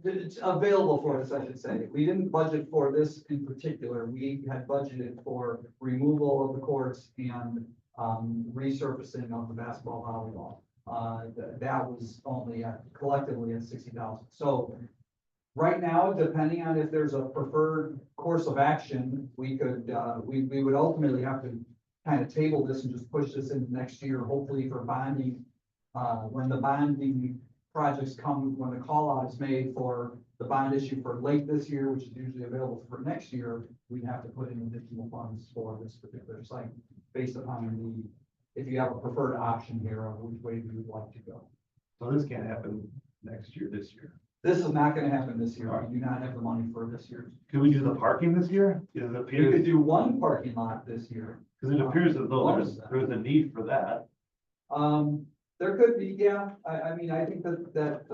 it's available for us, I should say. We didn't budget for this in particular. We had budgeted for removal of the courts and resurfacing of the basketball volleyball. That was only collectively at $60,000. So right now, depending on if there's a preferred course of action, we could, we would ultimately have to kind of table this and just push this into next year, hopefully for bonding. When the bonding projects come, when the call out is made for the bond issue for late this year, which is usually available for next year, we'd have to put in additional funds for this particular site based upon if you have a preferred option here of which way we would like to go. So this can't happen next year, this year. This is not gonna happen this year. We do not have the money for this year. Could we do the parking this year? It We could appears, do 1 parking lot this year. because it appears as though there's a need for that. There could be, yeah. I mean, I think that.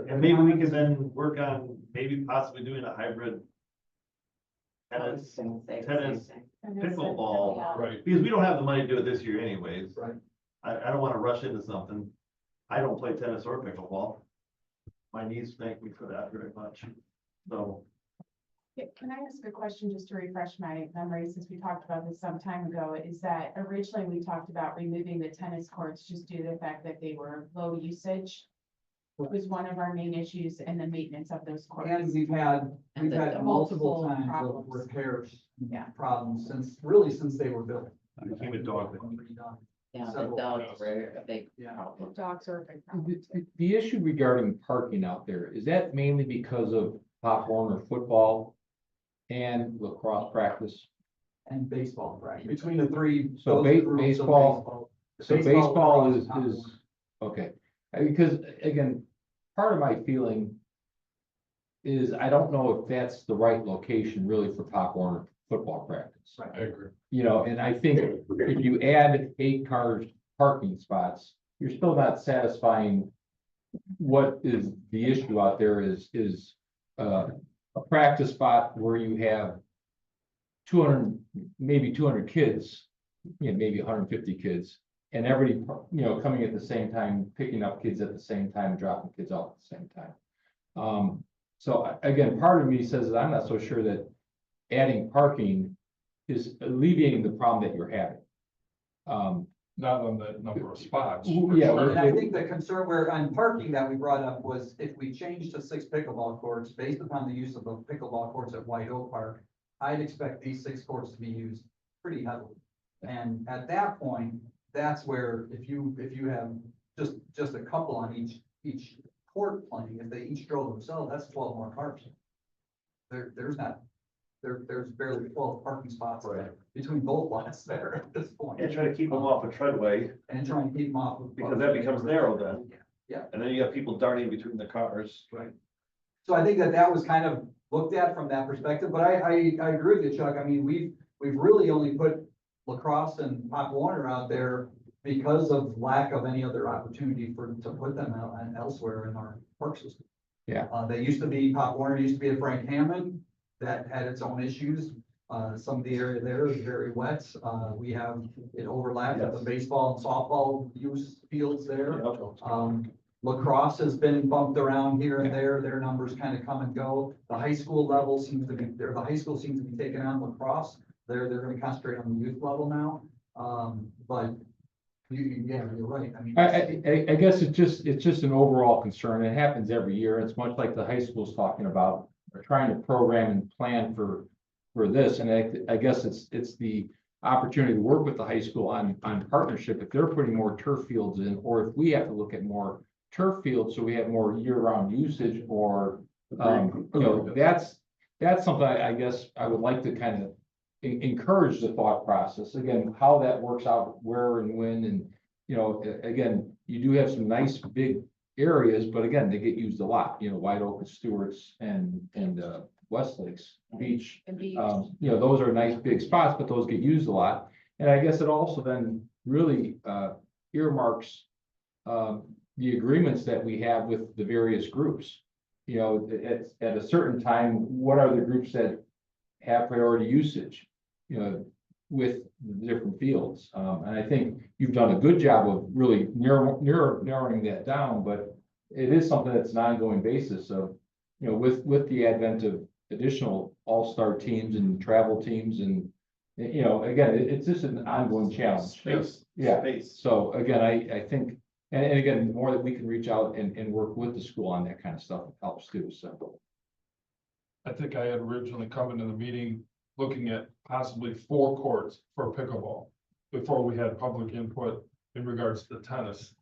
And maybe we can then work on maybe possibly doing a hybrid tennis, pickleball, Right. because we don't have the money to do it this year anyways. Right. I don't want to rush into something. I don't play tennis or pickleball. My knees thank me for that very much. So, Can I ask a question just to refresh my memory, since we talked about this some time ago, is that originally we talked about removing the tennis courts just due to the fact that they were low usage. Was one of our main issues in the maintenance of those courts. And we've had multiple times of problems. repairs. Yeah. Problems since they were built. became a dog thing. Yeah, the Several dogs were a big Yeah. problem. Dogs are a big problem. The issue regarding parking out there, is that mainly because of Pop Warner football and lacrosse practice? And baseball, right? Between the 3. So those groups of baseball- So baseball lacrosse, is, Pop Warner. okay, because again, part of my feeling is I don't know if that's the right location really for Pop Warner football practice. I agree. You know, and I think if you add 8 cars parking spots, you're still not satisfying what is the issue out there is a practice spot where you have 200, maybe 200 kids, you know, maybe 150 kids, and everybody, you know, coming at the same time, picking up kids at the same time, dropping kids off at the same time. So again, part of me says that I'm not so sure that adding parking is alleviating the problem that you're having. Not on the number of spots. Yeah, for And sure. I think the concern where on parking that we brought up was if we change to 6 pickleball courts, based upon the use of the pickleball courts at White Oak Park, I'd expect these 6 courts to be used pretty heavily. And at that point, that's where if you have just a couple on each court playing, if they each drove themselves, that's 12 more cars. There's barely 12 parking spots between both lots there at this point. And try to keep them off a treadway, And trying to keep them off. because that becomes narrow then. Yeah. And then you have people darting between the cars. Right. So I think that was kind of looked at from that perspective, but I agree with you, Chuck. I mean, we've really only put lacrosse and Pop Warner out there because of lack of any other opportunity to put them out and elsewhere in our park system. Yeah. They used to be, Pop Warner used to be at Frank Hammond, that had its own issues. Some of the area there is very wet. We have, it overlaps with the baseball and softball use fields there. Lacrosse has been bumped around here and there. Their numbers kind of come and go. The high school level seems to be, the high school seems to be taking on lacrosse. They're going to concentrate on the youth level now. But yeah, you're right. I mean, I guess it's just an overall concern. It happens every year. It's much like the high school's talking about, or trying to program and plan for this. And I guess it's the opportunity to work with the high school on partnership. If they're putting more turf fields in, or if we have to look at more turf fields, so we have more year-round usage, or, you know, that's something I guess I would like to kind of encourage the thought process. Again, how that works out, where and when, and, you know, again, you do have some nice big areas, but again, they get used a lot, you know, White Oak, Stewart's, and Westlakes Beach. You know, those are nice big spots, but those get used a lot. And I guess it also then really earmarks the agreements that we have with the various groups. You know, at a certain time, what are the groups that have priority usage, you know, with the different fields? And I think you've done a good job of really narrowing that down, but it is something that's an ongoing basis of, you know, with the advent of additional all-star teams and travel teams, and, you know, again, it's just an ongoing challenge. Space. Yeah. Space. So again, I think, and again, the more that we can reach out and work with the school on that kind of stuff helps too, so. I think I had originally come into the meeting looking at possibly 4 courts for pickleball before we had public input in regards to tennis.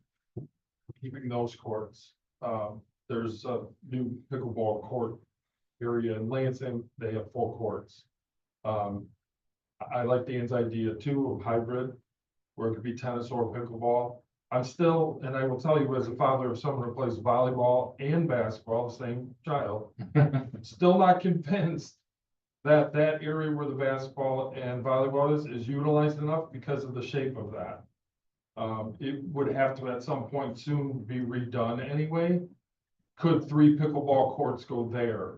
Keeping those courts. There's a new pickleball court area in Lansing. They have 4 courts. I like Dan's idea too of hybrid, where it could be tennis or pickleball. I'm still, and I will tell you as a father of someone who plays volleyball and basketball, the same child, still not convinced that that area where the basketball and volleyball is utilized enough because of the shape of that. It would have to at some point soon be redone anyway. Could 3 pickleball courts go there?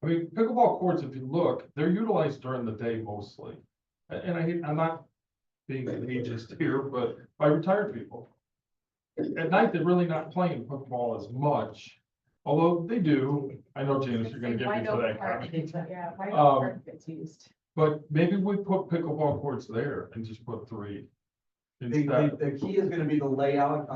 I mean, pickleball courts, if you look, they're utilized during the day mostly. And I'm not being ageist here, but by retired people. At night, they're really not playing pickleball as much, although they do. I know, Janice, you're gonna get me for that comment. Yeah, White Um, Oak Park gets used. But maybe we put pickleball courts there and just put 3 instead. The key is gonna be the layout,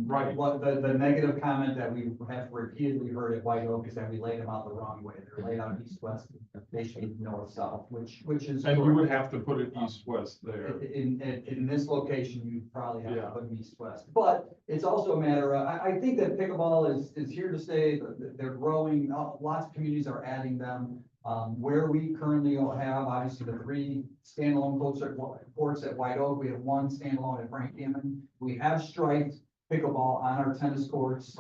Right. What the negative comment that we have repeatedly heard at White Oak is that we laid them out the wrong way. They're laid out east-west, they should be north-south, which is. And you would have to put it east-west there. In this location, you probably have to Yeah. put them east-west, but it's also a matter of, I think that pickleball is here to stay. They're growing, lots of communities are adding them. Where we currently have, obviously, the 3 standalone courts at White Oak, we have 1 standalone at Frank Hammond. We have striped pickleball on our tennis courts,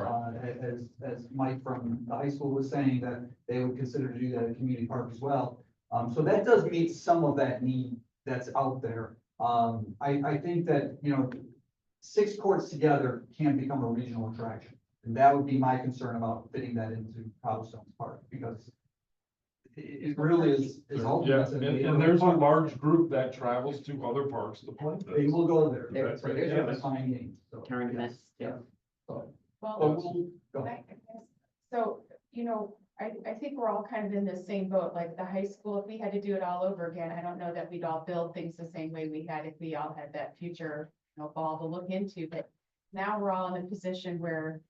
as Mike from the high school was saying, that they would consider to do that at Community Park as well. So that does meet some of that need that's out there. I think that, 6 courts together can become a regional attraction. And that would be my concern about fitting that into Cobblestone's Park, because it really is Yeah, ultimately. and there's a large group that travels to other parks to play They this. will go there. There's They're fine games, so. tournaments. Yeah. So, Well, but we'll go. so, I think we're all kind of in the same boat, like the high school, if we had to do it all over again, I don't know that we'd all build things the same way we had if we all had that future, ball to look into, but now we're all in a position where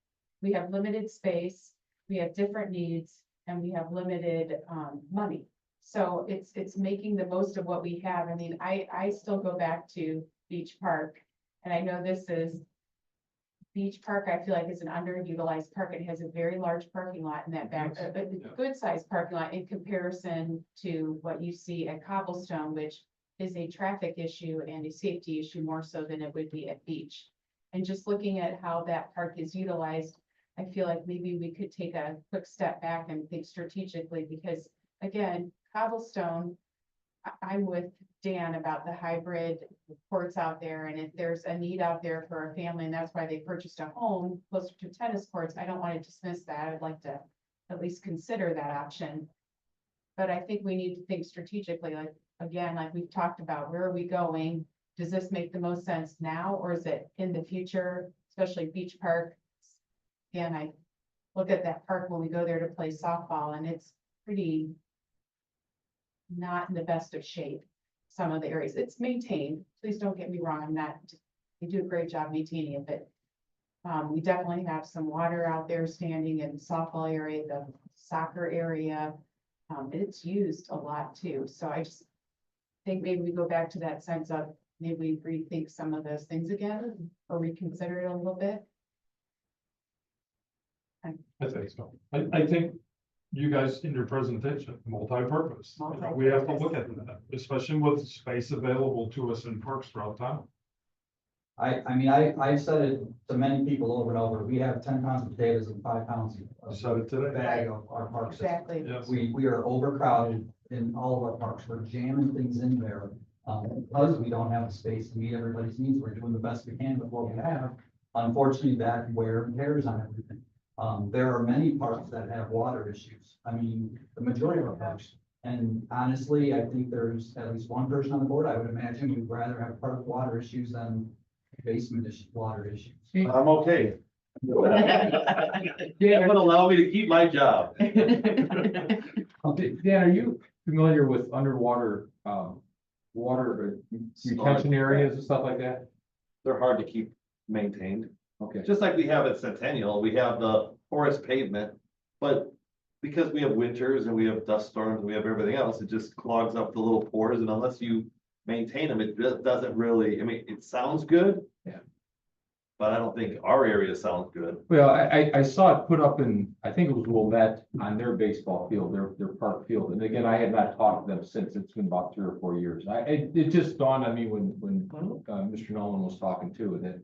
we have limited space, we have different needs, and we have limited, money. So it's making the most of what we have. I mean, I still go back to Beach Park, and I know this is Beach Park, I feel like is an underutilized park. It has a very large parking lot in that back, a good sized parking lot in comparison to what you see at Cobblestone, which is a traffic issue and a safety issue more so than it would be at Beach. And just looking at how that park is utilized, I feel like maybe we could take a quick step back and think strategically, because again, Cobblestone, I'm with Dan about the hybrid courts out there, and if there's a need out there for a family, and that's why they purchased a home closer to tennis courts, I don't want to dismiss that. I'd like to at least consider that option. But I think we need to think strategically, like, again, like we've talked about, where are we going? Does this make the most sense now, or is it in the future, especially Beach Park? Again, I look at that park when we go there to play softball, and it's pretty not in the best of shape. Some of the areas, it's maintained, please don't get me wrong, I'm not, they do a great job maintaining it, but we definitely have some water out there standing in the softball area, the soccer area. It's used a lot too, so I just think maybe we go back to that sense of maybe we rethink some of those things again, or reconsider it a little bit. I think so. I think you guys in your presentation, multi-purpose. We have to look at that, especially with space available to us in parks throughout town. I've said it to many people over and over, we have 10 pounds of potatoes and 5 pounds I of said it today. bag of our park system. Exactly. Yes. We are overcrowded in all of our parks. We're jamming things in there. Because we don't have the space to meet everybody's needs, we're doing the best we can with what we have. Unfortunately, that wear and tears on everything. There are many parks that have water issues. I mean, the majority of our parks. And honestly, I think there's at least one person on the board, I would imagine, who'd rather have park water issues than basement water issues. I'm okay. Yeah, but allow me to keep my job. Okay. Dan, are you familiar with underwater, water retention areas and stuff like that? They're hard to keep maintained. Okay. Just like we have at Centennial, we have the forest pavement, but because we have winters and we have dust storms, and we have everything else, it just clogs up the little pores, and unless you maintain them, it just doesn't really, I mean, it sounds good. Yeah. But I don't think our area sounds good. Well, I saw it put up in, I think it was Wilmette on their baseball field, their park field. And again, I had not talked to them since. It's been about 3 or 4 years. It just dawned on me when Mr. Nolan was talking too, that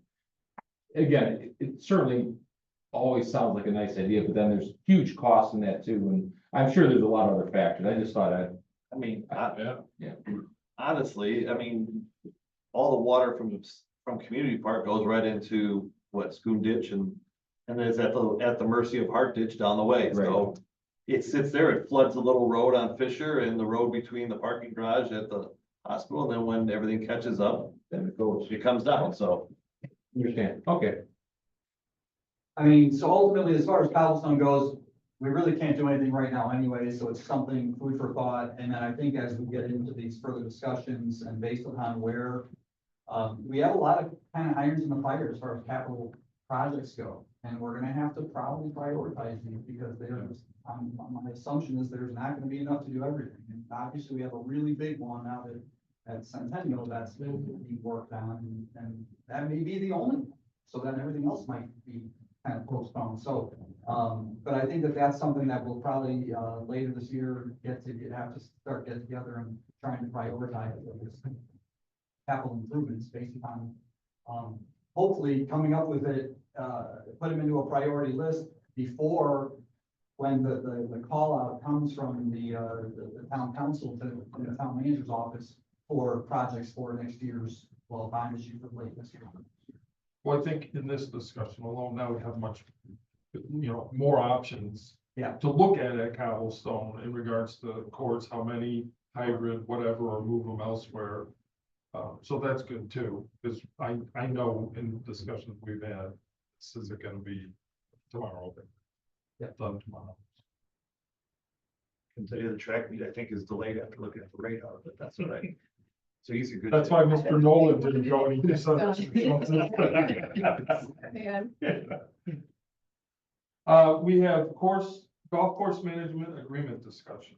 again, it certainly always sounds like a nice idea, but then there's huge costs in that too. And I'm sure there's a lot of other factors. I just thought I mean, Yeah. honestly, I mean, all the water from Community Park goes right into what, Schoon Ditch, and it's at the mercy of Hart Ditch down the way, so. It sits there, it floods a little road on Fisher and the road between the parking garage at the hospital, and then when everything catches up, then it comes down, so. understand. Okay. I mean, so ultimately, as far as Cobblestone goes, we really can't do anything right now anyway, so it's something food for thought. And then I think as we get into these further discussions and based upon where we have a lot of kind of irons in the fire as far as capital projects go. And we're gonna have to probably prioritize these because there's, my assumption is there's not gonna be enough to do everything. And obviously, we have a really big one now at Centennial that's being worked on, and that may be the only one. So then everything else might be kind of postponed. So, but I think that that's something that we'll probably, later this year have to start getting together and trying to prioritize those capital improvements based upon, hopefully coming up with it, put them into a priority list before when the call out comes from the town council to the town manager's office for projects for next year's, well, bond issue for late this year. Well, I think in this discussion alone, now we have much, more options. Yeah. To look at Cobblestone in regards to courts, how many hybrid, whatever, or move them elsewhere. So that's good too, because I know in discussions we've had, this isn't gonna be tomorrow, but done tomorrow. Can tell you the track meet, I think, is delayed after looking at the radar, but that's all right. So he's a good. That's why Mr. Nolan didn't go any. We have golf course management agreement discussion.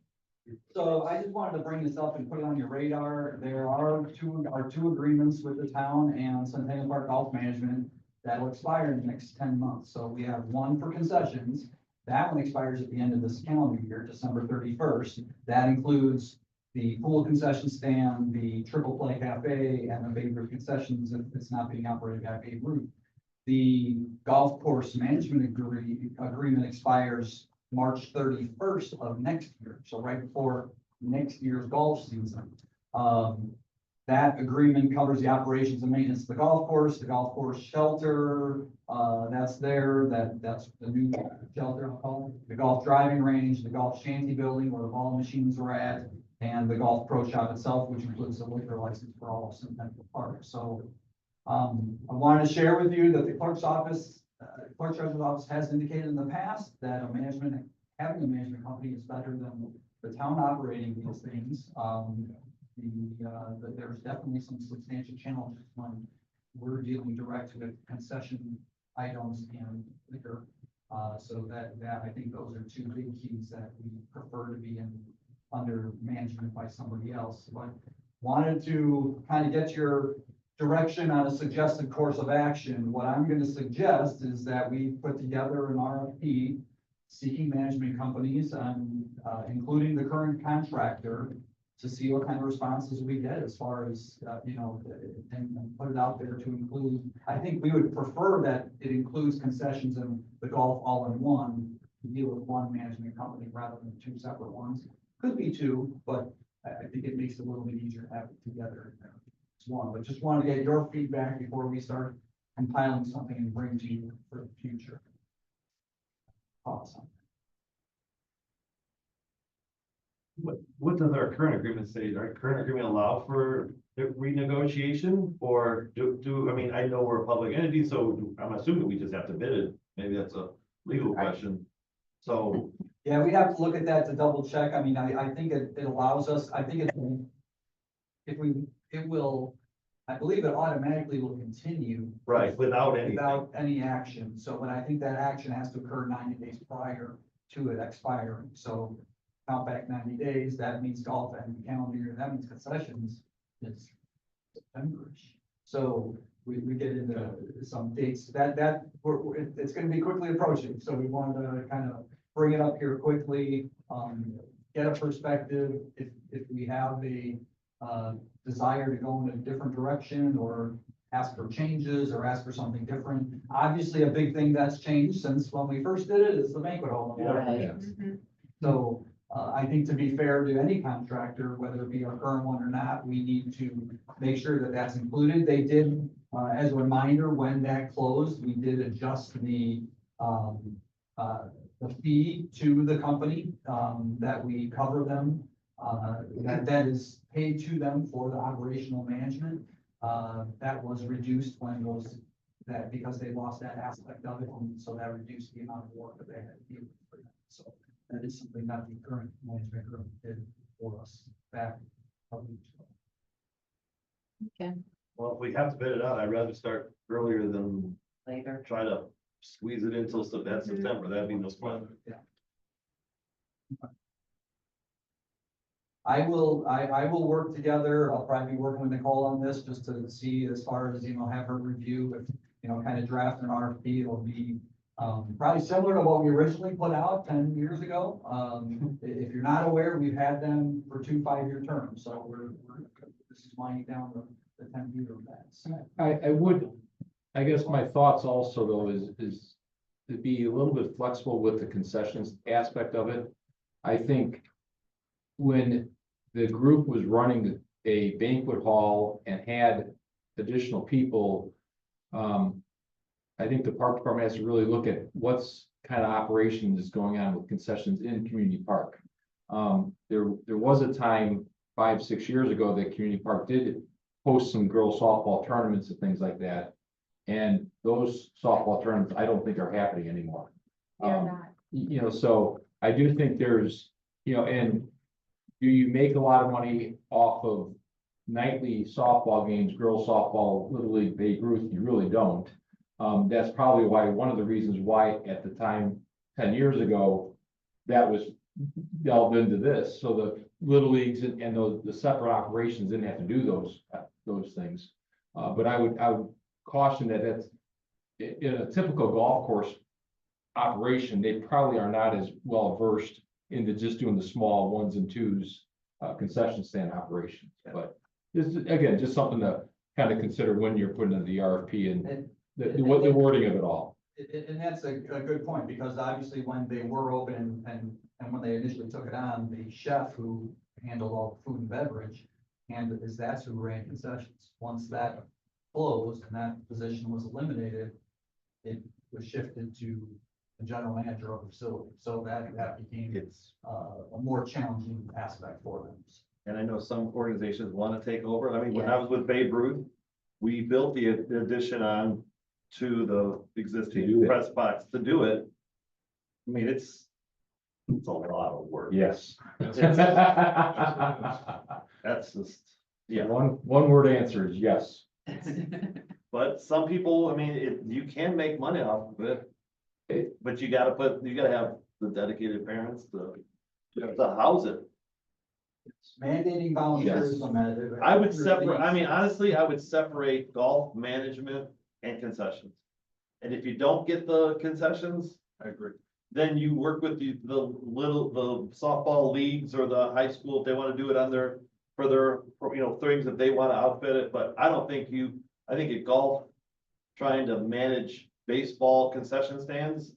So I just wanted to bring this up and put it on your radar. There are two agreements with the town and Centennial Park Golf Management that will expire in the next 10 months. So we have one for concessions. That one expires at the end of this calendar year, December 31st. That includes the pool concession stand, the Triple Play Cafe, and the Babe Ruth concessions if it's not being operated by Babe Ruth. The golf course management agreement expires March 31st of next year, so right before next year's golf season. That agreement covers the operations and maintenance of the golf course shelter, that's there, that's the new shelter, I'll call it. The golf driving range, the golf shanty building where the ball machines are at, and the golf pro shop itself, which includes a liquor license for all of Centennial Park. So I wanted to share with you that the clerk's treasurer's office has indicated in the past that having a management company is better than the town operating these things. There's definitely some substantial challenges when we're dealing direct with concession items and liquor. So that I think those are two big keys that we prefer to be under management by somebody else. But wanted to kind of get your direction on a suggested course of action. What I'm going to suggest is that we put together an RFP seeking management companies, including the current contractor, to see what kind of responses we get as far as, and put it out there to include. I think we would prefer that it includes concessions and the golf all in one, to deal with one management company rather than two separate ones. Could be two, but I think it makes it a little bit easier to have it together. It's one, but just want to get your feedback before we start compiling something and bring to you for the future. Awesome. What does our current agreement say? Our current agreement allow for the renegotiation or I mean, I know we're a public entity, so I'm assuming we just have to bid it. Maybe that's a legal question. So. Yeah, we have to look at that to double check. I mean, I think it allows us, I think I believe it automatically will continue. Right, without anything. Without any action. So, but I think that action has to occur 90 days prior to it expiring. So count back 90 days, that means golf and calendar year, that means concessions is September-ish. So we get into some dates it's going to be quickly approaching. So we wanted to kind of bring it up here quickly, get a perspective. If we have a desire to go in a different direction or ask for changes or ask for something different. Obviously, a big thing that's changed since when we first did it is the banquet hall. Right. So I think to be fair to any contractor, whether it be our current one or not, we need to make sure that that's included. They did, as a reminder, when that closed, we did adjust the fee to the company that we cover them. That is paid to them for the operational management. That was reduced when because they lost that aspect of it, and so that reduced the amount of work that they had to do for them. So that is something that the current management group did for us back a couple weeks ago. Okay, Well, if we have to bid it out, I'd rather start earlier than later. try to squeeze it until that September. That'd be no fun. Yeah. I will work together. I'll probably be working with Nicole on this just to see as far as, have her review, if, kind of draft an RFP. It'll be probably similar to what we originally put out 10 years ago. If you're not aware, we've had them for 2 5-year terms. So this is winding down the 10-year of that. So, I guess my thoughts also though is to be a little bit flexible with the concessions aspect of it. I think when the group was running a banquet hall and had additional people, I think the park department has to really look at what's kind of operation is going on with concessions in Community Park. There was a time 5-6 years ago that Community Park did host some girls softball tournaments and things like that. And those softball tournaments, I don't think are happening anymore. They're not. You know, so I do think there's, you know, and do you make a lot of money off of nightly softball games, girls softball, Little League, Babe Ruth? You really don't. That's probably why, one of the reasons why at the time, 10 years ago, that was delved into this. So the Little Leagues and those, the separate operations didn't have to do those things. But I would caution that that's in a typical golf course operation, they probably are not as well versed into just doing the small 1s and 2s concession stand operations. But this is, again, just something to kind of consider when you're putting in the RFP and the wording of it all. And that's a good point, because obviously when they were open and when they initially took it on, the chef who handled all the food and beverage, and that's who ran concessions. Once that closed and that position was eliminated, it was shifted to the general manager of the facility. So that became a more challenging aspect for them. And I know some organizations want to take over. I mean, when I was with Babe Ruth, we built the addition on to the existing press box to do it. I mean, it's a lot of work. Yes. That's just, yeah. One word answer is yes. But some people, I mean, you can make money off of it. But you gotta have the dedicated parents to house it. Mandating volunteers. I would separate, I mean, honestly, I would separate golf management and concessions. And if you don't get the concessions, I agree. then you work with the softball leagues or the high school if they want to do it on for their things that they want to outfit it. But I don't think I think at golf, trying to manage baseball concession stands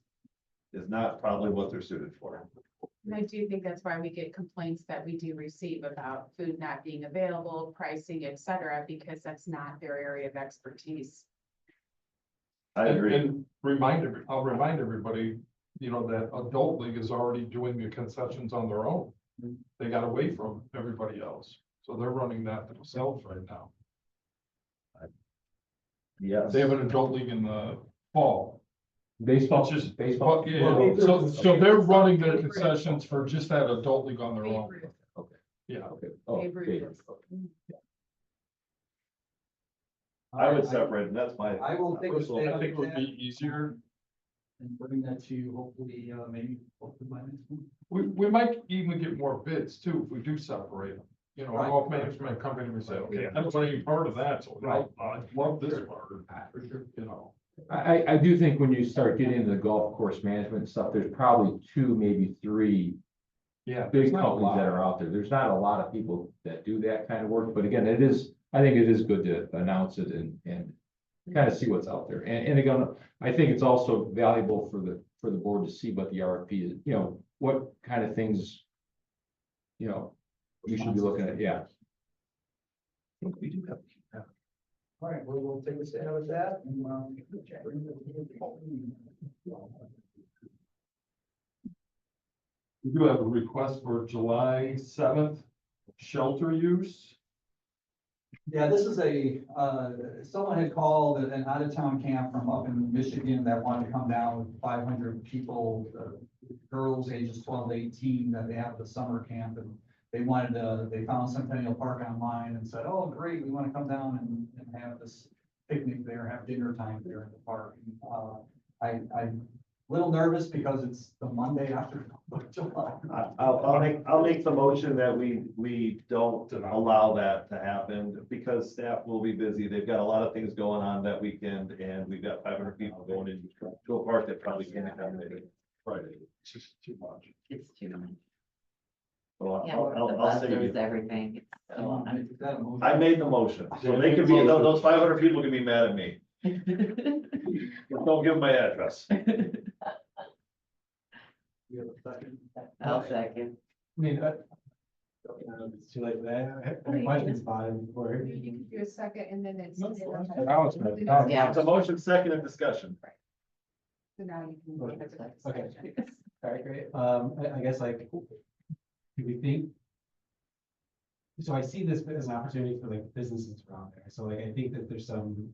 is not probably what they're suited for. And I do think that's why we get complaints that we do receive about food not being available, pricing, et cetera, because that's not their area of expertise. I agree. And I'll remind everybody, that Adult League is already doing the concessions on their own. They got away from everybody else. So they're running that themselves right now. Yes. They have an Adult League in the fall. Baseball, Just baseball. Yeah, so they're running their concessions for just that Adult League on their Babe own. Ruth. Okay. Yeah. Okay. Oh, Babe Ruth Babe is. Ruth. I would separate, and that's my. I will take a personal- stand I think it would on be easier. and bring that to you, hopefully, hopefully by next week. We might even get more bids too, if we do separate them. Right. Golf management company would say, okay, I don't want any part of that, so Right. I love this part, For sure. I do think when you start getting into the golf course management stuff, there's probably 2, maybe 3 Yeah. big companies that are out there. There's not a lot of people that do that kind of work, but again, I think it is good to announce it and kind of see what's out there. And again, I think it's also valuable for the board to see what the RFP is, what kind of things, you should be looking at, yeah. I think we do have. All right, we'll take a stand with that and, We do have a request for July 7th shelter use. Yeah, this is someone had called an out-of-town camp from up in Michigan that wanted to come down with 500 people, girls ages 12 to 18, that they have the summer camp, and they found Centennial Park online and said, oh, great, we want to come down and have this picnic there, have dinner time there in the park. I'm a little nervous because it's the Monday after July. I'll make the motion that we don't allow that to happen because staff will be busy. They've got a lot of things going on that weekend and we've got 500 people going into a park that probably can't accommodate it. Right. It's just too much. It's too much. So Yeah, I'll say buses, it. everything. It's so much. I made the motion, so they could be, those 500 people can be mad at me. But don't give them my address. I'll second. I mean, I don't know if it's too late for that. I have questions about it before. You can do a second and then it's. No, So Yeah. It's a motion, second, and discussion. now you can. move it to the Okay. discussion. All right, great. I guess like, do we think? So I see this as an opportunity for like businesses around there. So like, I think that there's some,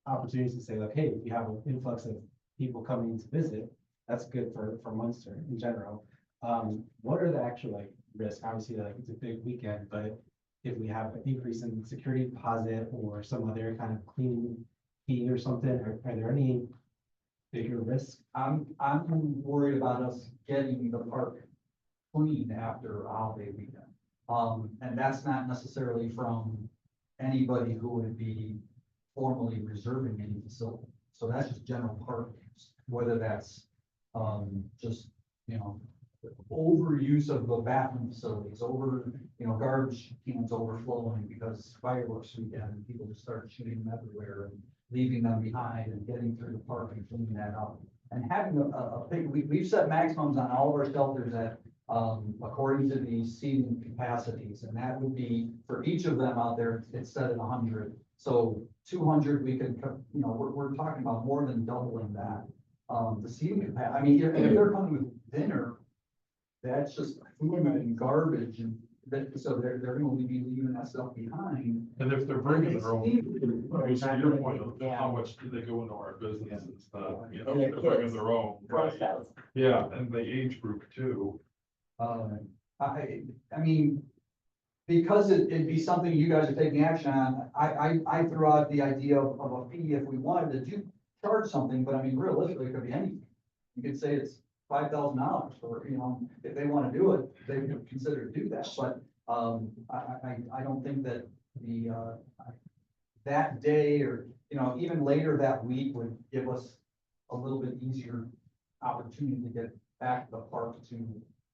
opportunities to say like, hey, if you have an influx of people coming to visit, that's good for Munster in general. What are the actual like risks? Obviously, like it's a big weekend, but if we have an increase in security deposit or some other kind of cleaning fee or something, are there any bigger risks? I'm worried about us getting the park clean after a holiday weekend. And that's not necessarily from anybody who would be formally reserving any facility. So that's just general park use, whether that's, just, overuse of the bathroom facilities, garbage cans overflowing because fireworks weekend, and people just start shooting them everywhere and leaving them behind and getting through the park and cleaning that up. And having a big, we've set maximums on all of our shelters at, according to the seating capacities, and that would be, for each of them out there, it's set at 100. So 200, we could, we're talking about more than doubling that. The seating capacity, I mean, if they're coming with dinner, that's just food and garbage, and so they're going to be leaving that stuff behind. And if they're bringing their own, to your point of Yeah. how much do they go into our business and stuff, Yeah, they're bringing their own, right? Gross. Yeah, and the age group too. I mean, because it'd be something you guys are taking action on, I threw out the idea of a fee if we wanted to charge something, but I mean, realistically, it could be anything. You could say it's $5,000 for, if they want to do it, they would consider to do that, but, I don't think that that day or, even later that week would give us a little bit easier opportunity to get back to the park to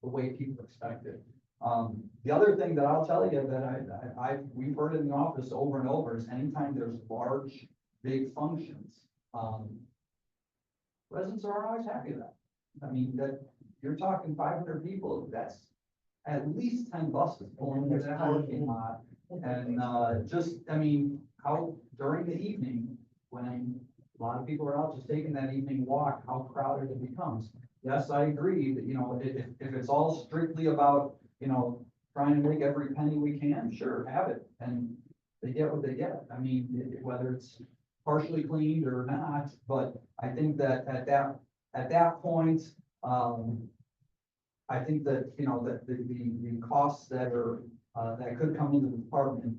the way people expect it. The other thing that I'll tell you that we've heard in the office over and over is anytime there's large, big functions, residents are always happy with that. I mean, that you're talking 500 people, that's at least 10 buses pulling into that parking lot. And, how during the evening, when a lot of people are out just taking that evening walk, how crowded it becomes. Yes, I agree that, if it's all strictly about, trying to make every penny we can, sure, have it. And they get what they get. I mean, whether it's partially cleaned or not, but I think that at that point, I think that, that the costs that are, that could come into the department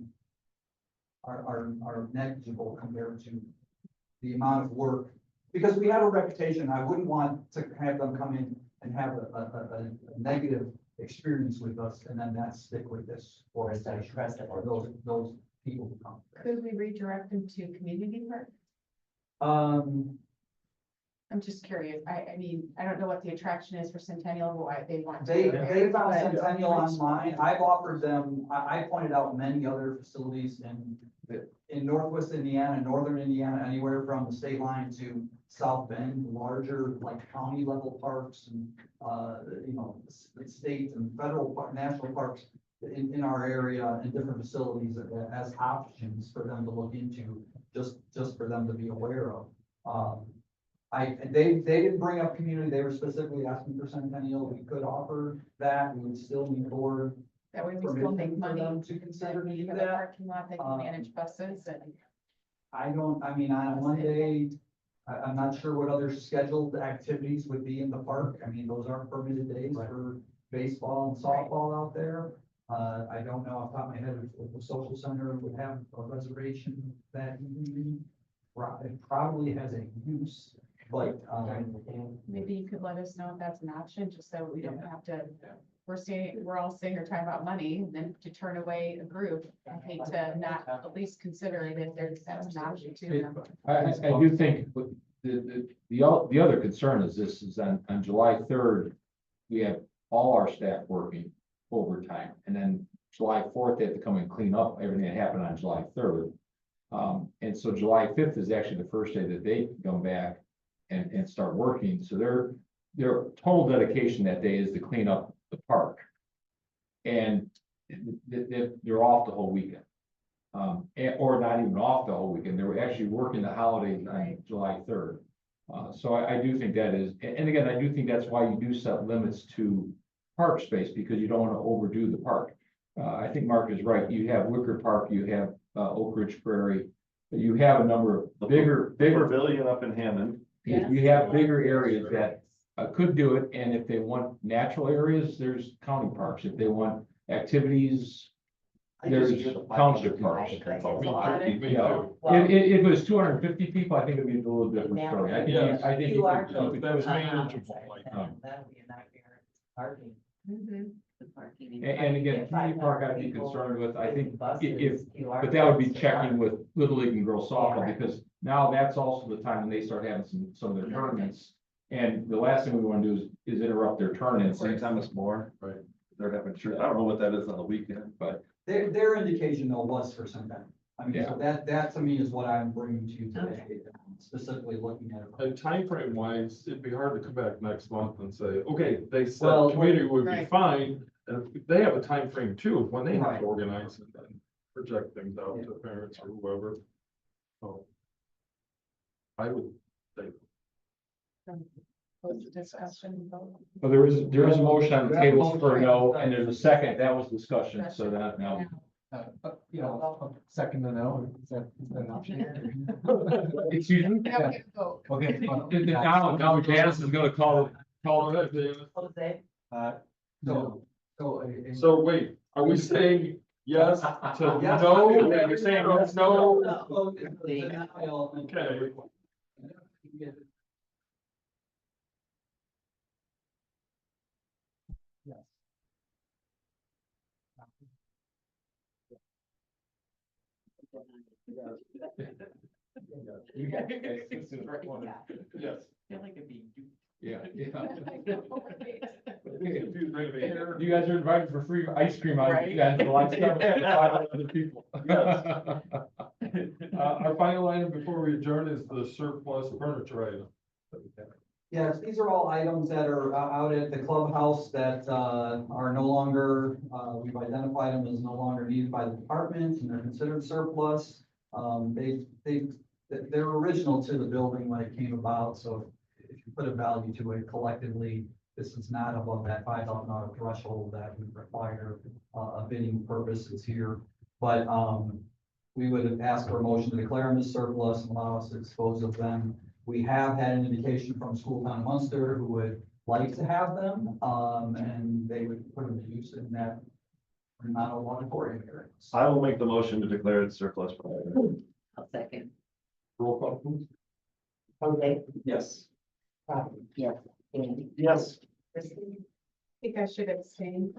are negligible compared to the amount of work. Because we have a reputation, I wouldn't want to have them come in and have a negative experience with us and then not stick with this organization or those people who come. Could we redirect them to community park? I'm just curious. I mean, I don't know what the attraction is for Centennial, why they want to. They go there, found but- Centennial online. I've offered them, I pointed out many other facilities in Northwest Indiana, Northern Indiana, anywhere from the state line to South Bend, larger like county level parks and, state and federal national parks in our area and different facilities as options for them to look into, just for them to be aware of. They didn't bring up community, they were specifically asking for Centennial, we could offer that, we would still need board That way we still make permission for money. them to consider to We do have a that. parking lot that can manage buses and. On a Monday, I'm not sure what other scheduled activities would be in the park, I mean, those aren't permitted days for baseball and softball out there. I don't know off the top of my head if the social center would have a reservation that evening. It probably has a use, but, Maybe you could let us know if that's an option, just so we don't have to, we're all sitting here talking about money, and then to turn away a group. I hate to not at least consider it if that's an option too. I do think, but the other concern is on July 3rd, we have all our staff working overtime, and then July 4th, they have to come and clean up everything that happened on July 3rd. And so July 5th is actually the first day that they come back and start working, so their total dedication that day is to clean up the park. And they're off the whole weekend. Or not even off the whole weekend, they were actually working the holidays on July 3rd. So I do think that is, and again, I do think that's why you do set limits to park space, because you don't want to overdo the park. I think Mark is right, you have Wicker Park, you have Oak Ridge Prairie, you have a number of bigger Pavilion up in Hammond. you have bigger areas that could do it, and if they want natural areas, there's county parks. If they want activities, there's township parks. I agree. You know, if it was 250 people, I think it'd be a little different story. I think you could- That was manageable, like, That would be a nightmare. Parking, Mhm. the parking. And again, If community park I'd be people, concerned with, I think, buses, if, QR but that would be codes, checking with Little League and Girls Softball, Yeah. because now that's also the time when they start having some of their tournaments. And the last thing we want to do is interrupt their tournaments. Same time as more. Right. They're having sure, I don't know what that is on the weekend, but Their indication though was for some time. I mean, Yeah. so that to me is what I'm bringing to you today, specifically looking at it. And timeframe wise, it'd be hard to come back next month and say, okay, they said Well, community would be right. fine. And if they have a time frame too, of when they have Right. to organize and then project things out to parents or whoever. So. I would think. Was the discussion vote? Well, there is a motion on the table for no, and there's a second, that was discussion, so that now. You know, second to no, is that an option? Excuse me? Now we can vote. Okay. Now Janice is gonna call Ahead, David. Jose? So wait, are we saying yes to Yes. no? You're saying yes, no? Okay. Yes. Yeah. Here. You guys are invited for free ice cream on Right. the end of the line, 5 other people. Our final item before we adjourn is the surplus furniture item. Yes, these are all items that are out at the clubhouse that are no longer, we've identified them as no longer needed by the department and they're considered surplus. They're original to the building when it came about, so if you put a value to it collectively, this is not above that $5,000 threshold that would require a bidding purposes here. But we would ask for a motion to declare them as surplus and allow us to dispose of them. We have had an indication from School Town of Munster who would like to have them, and they would put them to use in that remodel auditorium area. I will make the motion to declare it surplus. I'll second. Roll call, please. Jose? Yes. Yes. Andy? Yes. Christie? I think I should abstain.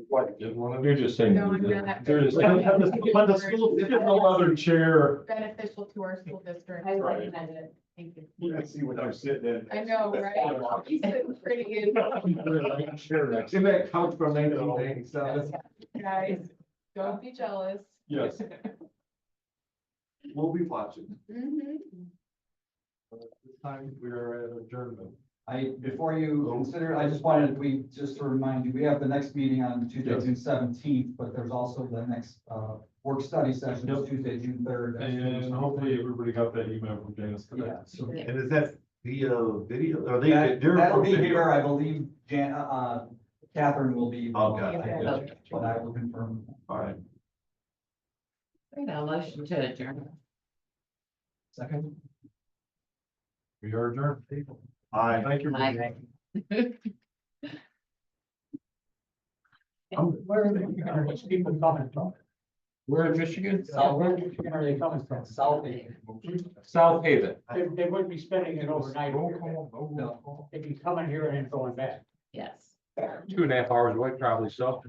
What, did one of you? You're just saying. No, I'm not. They're just- But the school, there's no other chair. Beneficial to our school district. I Right. recommend it. Thank you. You can see what I'm sitting in. I know, right? He's sitting pretty in, In that couch from 1997. guys. Don't be jealous. Yes. We'll be watching. Mhm. This time we are at adjournment. Before you consider, I just wanted, just to remind you, we have the next meeting on Tuesday, Yes. June 17th, but there's also the next work study session, Yep. Tuesday, June 3rd. And hopefully everybody got that email from Janice today. Yeah, so And is that via video? Are that'll be here, I believe, Catherine will be. Oh, got it. Yeah, but I will confirm. All right. We got a motion to adjourn. Second. We are adjourned. Aye. Thank you. Aye. Where are the people coming from? We're in Michigan, Where in Michigan are they coming from? South. South Haven. They wouldn't be spending it overnight. No. They'd be coming here and then going back. Yes. 2.5 hours away, probably so.